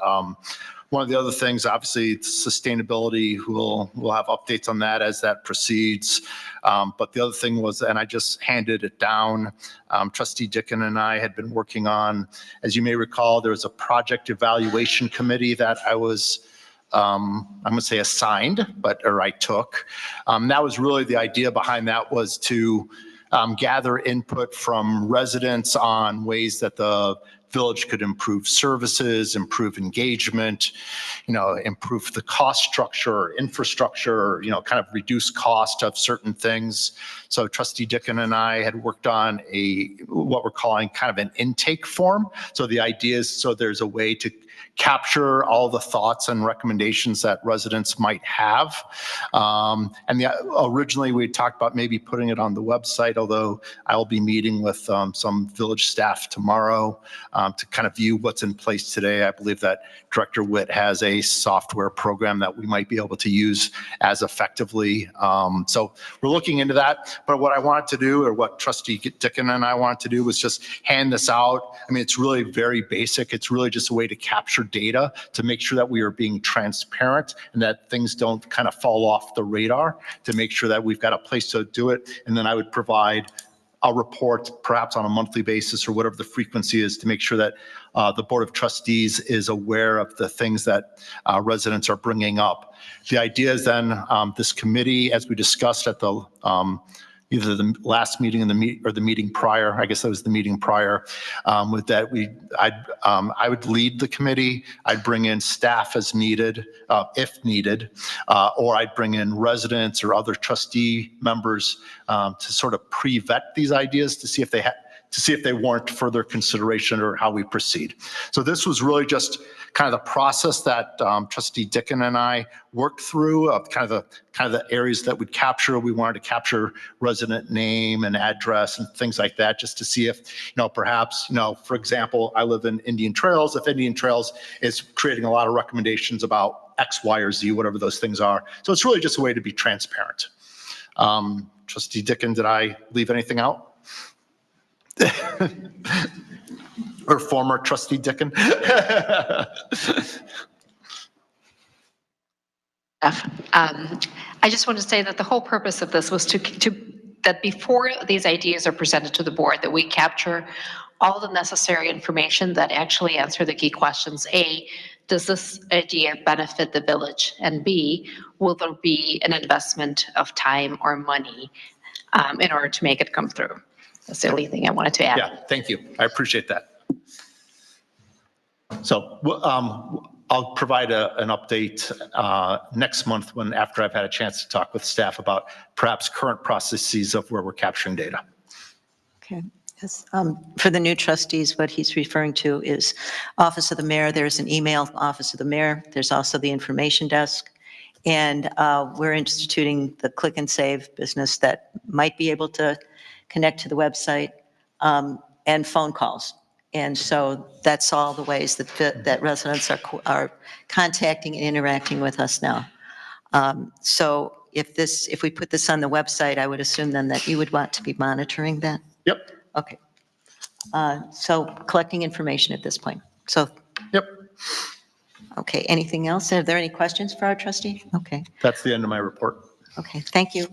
one of the other things, obviously, sustainability, we'll have updates on that as that proceeds. But the other thing was, and I just handed it down, Trustee Dicken and I had been working on, as you may recall, there was a project evaluation committee that I was I'm going to say assigned, or I took. That was really the idea behind that, was to gather input from residents on ways that the village could improve services, improve engagement, improve the cost structure, infrastructure, kind of reduce cost of certain things. So Trustee Dicken and I had worked on what we're calling kind of an intake form. So the idea is, so there's a way to capture all the thoughts and recommendations that residents might have. Originally we talked about maybe putting it on the website, although I'll be meeting with some village staff tomorrow to kind of view what's in place today. I believe that Director Witt has a software program that we might be able to use as effectively. So we're looking into that. But what I wanted to do, or what Trustee Dicken and I wanted to do, was just hand this out. I mean, it's really very basic. It's really just a way to capture capture data to make sure that we are being transparent and that things don't kind of fall off the radar, to make sure that we've got a place to do it. And then I would provide a report perhaps on a monthly basis or whatever the frequency is to make sure that the Board of Trustees is aware of the things that residents are bringing up. The idea is then this committee, as we discussed at the either the last meeting or the meeting prior, I guess that was the meeting prior, with that I would lead the committee. I'd bring in staff as needed, if needed, or I'd bring in residents or other trustee members to sort of pre-vet these ideas to see if they warrant further consideration or how we proceed. So this was really just kind of the process that Trustee Dicken and I worked through, kind of the areas that we'd capture. We wanted to capture resident name and address and things like that, just to see if, perhaps, for example, I live in Indian Trails. If Indian Trails is creating a lot of recommendations about X, Y, or Z, whatever those things are. So it's really just a way to be transparent. Trustee Dicken, did I leave anything out? Or former Trustee Dicken? I just want to say that the whole purpose of this was that before these ideas are presented to the board, that we capture all the necessary information that actually answer the key questions. A, does this idea benefit the village? And B, will there be an investment of time or money in order to make it come through? That's the only thing I wanted to add. Yeah, thank you. I appreciate that. So I'll provide an update next month after I've had a chance to talk with staff about perhaps current processes of where we're capturing data. Okay. Yes. For the new trustees, what he's referring to is Office of the Mayor. There's an email, Office of the Mayor. There's also the information desk. And we're instituting the click and save business that might be able to connect to the website and phone calls. And so that's all the ways that residents are contacting and interacting with us now. So if we put this on the website, I would assume then that you would want to be monitoring that? Yep. Okay. So collecting information at this point. So. Yep. Okay, anything else? Are there any questions for our trustee? Okay. That's the end of my report. Okay, thank you.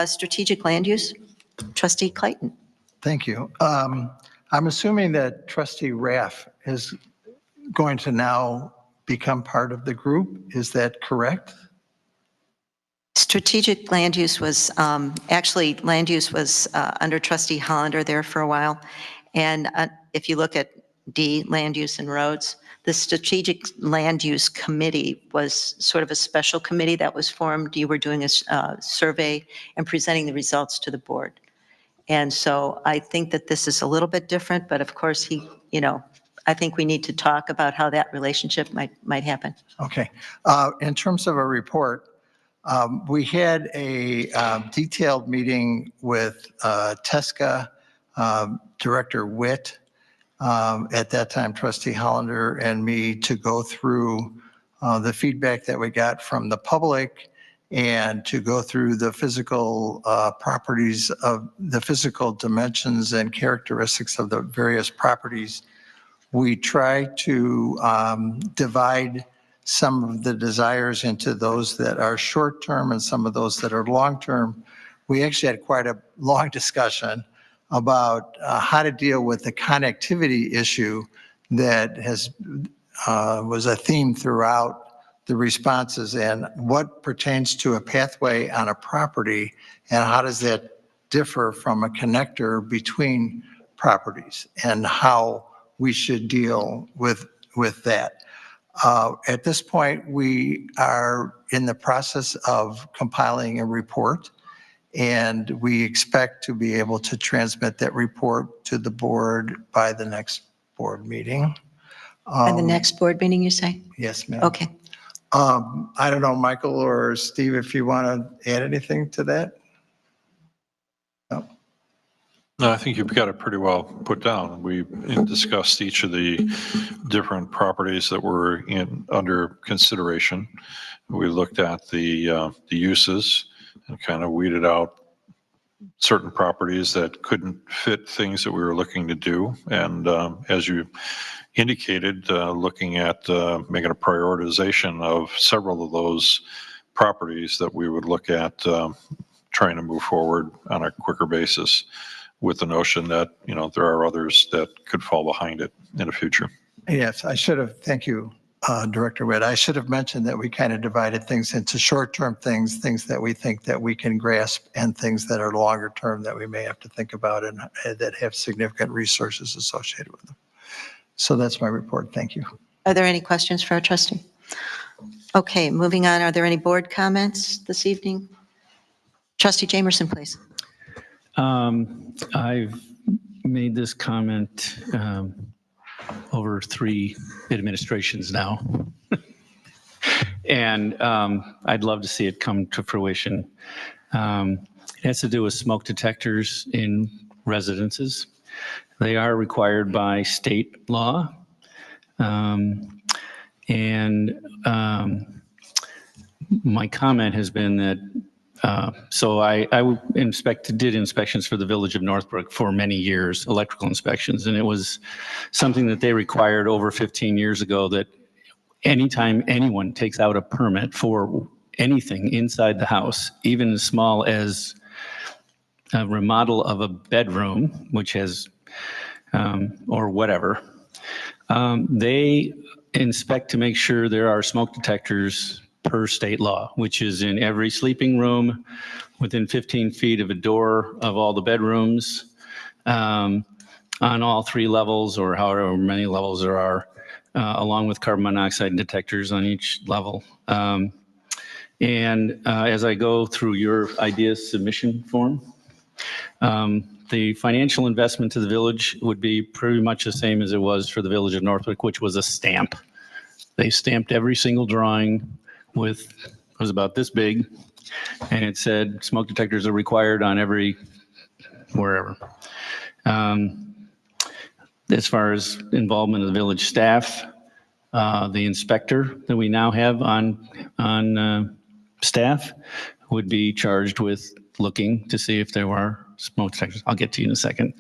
Strategic land use, Trustee Clayton. Thank you. I'm assuming that Trustee Raff is going to now become part of the group. Is that correct? Strategic land use was, actually, land use was under Trustee Hollander there for a while. And if you look at D, land use and roads, the Strategic Land Use Committee was sort of a special committee that was formed. You were doing a survey and presenting the results to the board. And so I think that this is a little bit different, but of course I think we need to talk about how that relationship might happen. Okay. In terms of a report, we had a detailed meeting with TSCA, Director Witt, at that time, Trustee Hollander and me, to go through the feedback that we got from the public and to go through the physical properties of the physical dimensions and characteristics of the various properties. We try to divide some of the desires into those that are short-term and some of those that are long-term. We actually had quite a long discussion about how to deal with the connectivity issue that was a theme throughout the responses, and what pertains to a pathway on a property and how does that differ from a connector between properties and how we should deal with that. At this point, we are in the process of compiling a report, and we expect to be able to transmit that report to the board by the next board meeting. By the next board meeting, you say? Yes, ma'am. Okay. I don't know, Michael or Steve, if you want to add anything to that? No. No, I think you've got it pretty well put down. We discussed each of the different properties that were under consideration. We looked at the uses and kind of weeded out certain properties that couldn't fit things that we were looking to do. And as you indicated, looking at making a prioritization of several of those properties that we would look at trying to move forward on a quicker basis, with the notion that, you know, there are others that could fall behind it in the future. Yes, I should have, thank you, Director Witt. I should have mentioned that we kind of divided things into short-term things, things that we think that we can grasp, and things that are longer term that we may have to think about and that have significant resources associated with them. So that's my report. Thank you. Are there any questions for our trustee? Okay, moving on. Are there any board comments this evening? Trustee Jamerson, please. I've made this comment over 3 administrations now. And I'd love to see it come to fruition. It has to do with smoke detectors in residences. They are required by state law. My comment has been that so I did inspections for the Village of Northbrook for many years, electrical inspections, and it was something that they required over 15 years ago, that anytime anyone takes out a permit for anything inside the house, even as small as a remodel of a bedroom, which has, or whatever, they inspect to make sure there are smoke detectors per state law, which is in every sleeping room, within 15 feet of a door of all the bedrooms, on all 3 levels or however many levels there are, along with carbon monoxide detectors on each level. As I go through your ideas submission form, the financial investment to the village would be pretty much the same as it was for the Village of Northbrook, which was a stamp. They stamped every single drawing with, it was about this big, and it said smoke detectors are required on every, wherever. As far as involvement of the village staff, the inspector that we now have on staff would be charged with looking to see if there were smoke detectors. I'll get to you in a second.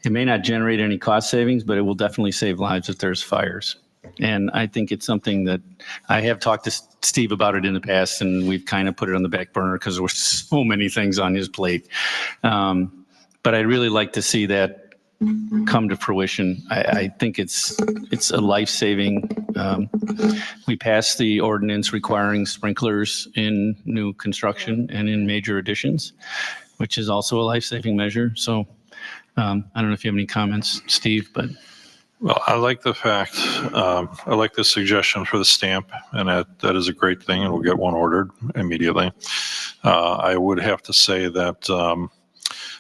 It may not generate any cost savings, but it will definitely save lives if there's fires. And I think it's something that I have talked to Steve about it in the past, and we've kind of put it on the back burner because there were so many things on his plate. But I'd really like to see that come to fruition. I think it's a life-saving. We passed the ordinance requiring sprinklers in new construction and in major additions, which is also a life-saving measure. So I don't know if you have any comments, Steve, but. Well, I like the fact, I like the suggestion for the stamp, and that is a great thing, and we'll get one ordered immediately. I would have to say that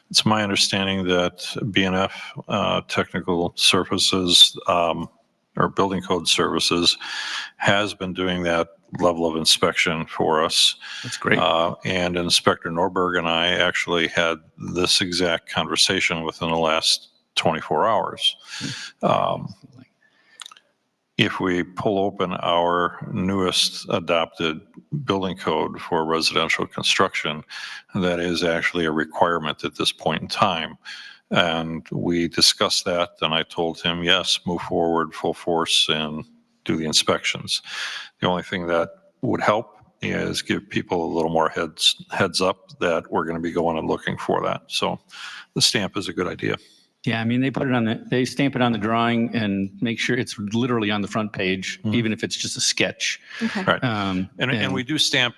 it's my understanding that BNF Technical Services or Building Code Services has been doing that level of inspection for us. That's great. And Inspector Norberg and I actually had this exact conversation within the last 24 hours. If we pull open our newest adopted building code for residential construction, that is actually a requirement at this point in time. And we discussed that, and I told him, yes, move forward full force and do the inspections. The only thing that would help is give people a little more heads up that we're going to be going and looking for that. So the stamp is a good idea. Yeah, I mean, they stamp it on the drawing and make sure it's literally on the front page, even if it's just a sketch. Okay. Right. And we do stamp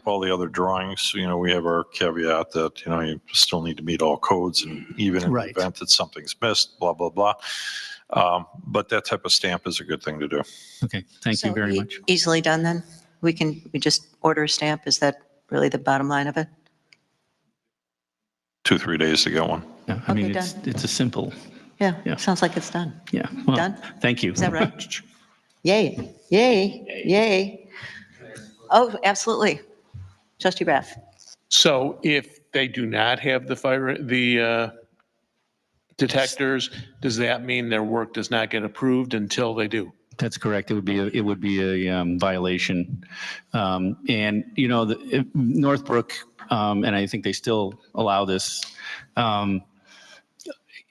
all the other drawings. You know, we have our caveat that, you know, you still need to meet all codes, and even in the event that something's missed, blah, blah, blah. But that type of stamp is a good thing to do. Okay, thank you very much. Easily done then? We just order a stamp? Is that really the bottom line of it? 2-3 days to get one. Yeah, I mean, Okay, it's a simple. Yeah, sounds like it's done. Yeah. Well, Done? Thank you. Is that right? Yay, yay, yay. Oh, absolutely. Trustee Raff. So if they do not have the detectors, does that mean their work does not get approved until they do? That's correct. It would be a violation. And, you know, Northbrook, and I think they still allow this,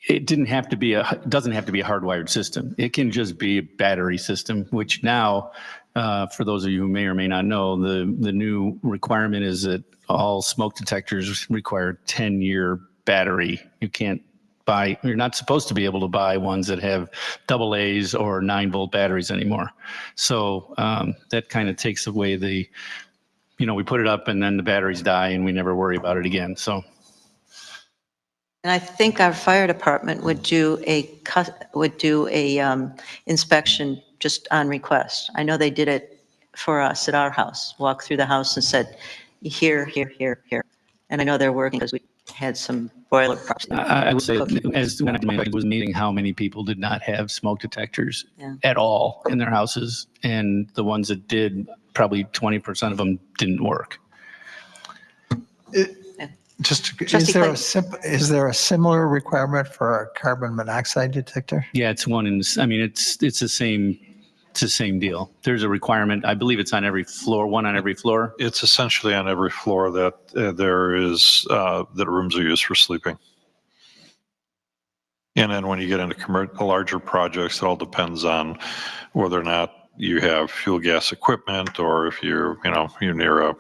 it doesn't have to be a hardwired system. It can just be a battery system, which now, for those of you who may or may not know, the new requirement is that all smoke detectors require 10-year battery. You're not supposed to be able to buy ones that have AA's or 9-volt batteries anymore. So that kind of takes away we put it up and then the batteries die and we never worry about it again. So. And I think our fire department would do a inspection just on request. I know they did it for us at our house, walked through the house and said, here, here, here, here. And I know they're working because we had some boiler problems. I would say, when I was meeting how many people did not have smoke detectors at all in their houses, and the ones that did, probably 20% of them didn't work. Is there a similar requirement for a carbon monoxide detector? Yeah, it's the same deal. There's a requirement. I believe it's on every floor, one on every floor. It's essentially on every floor that that rooms are used for sleeping. And then when you get into larger projects, it all depends on whether or not you have fuel gas equipment, or if you're near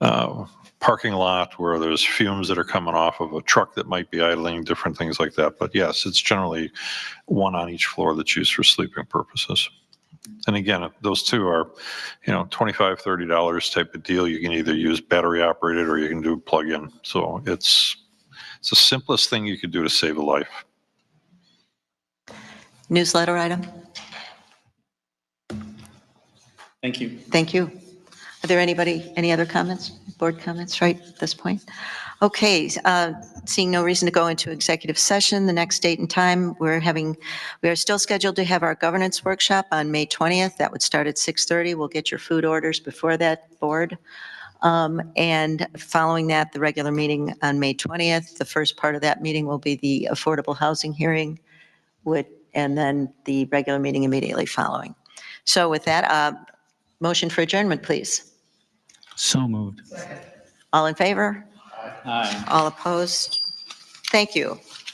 a parking lot where there's fumes that are coming off of a truck that might be idling, different things like that. But yes, it's generally one on each floor that's used for sleeping purposes. And again, those two are, $25, $30 type of deal. You can either use battery operated or you can do plug-in. So it's the simplest thing you could do to save a life. Newsletter item? Thank you. Thank you. Are there any other comments, board comments right at this point? Okay, seeing no reason to go into executive session, the next date and time, we are still scheduled to have our governance workshop on May 20th. That would start at 6:30. We'll get your food orders before that, board. And following that, the regular meeting on May 20th. The first part of that meeting will be the affordable housing hearing, and then the regular meeting immediately following. So with that, motion for adjournment, please. So moved. All in favor? Aye. All opposed? Thank you.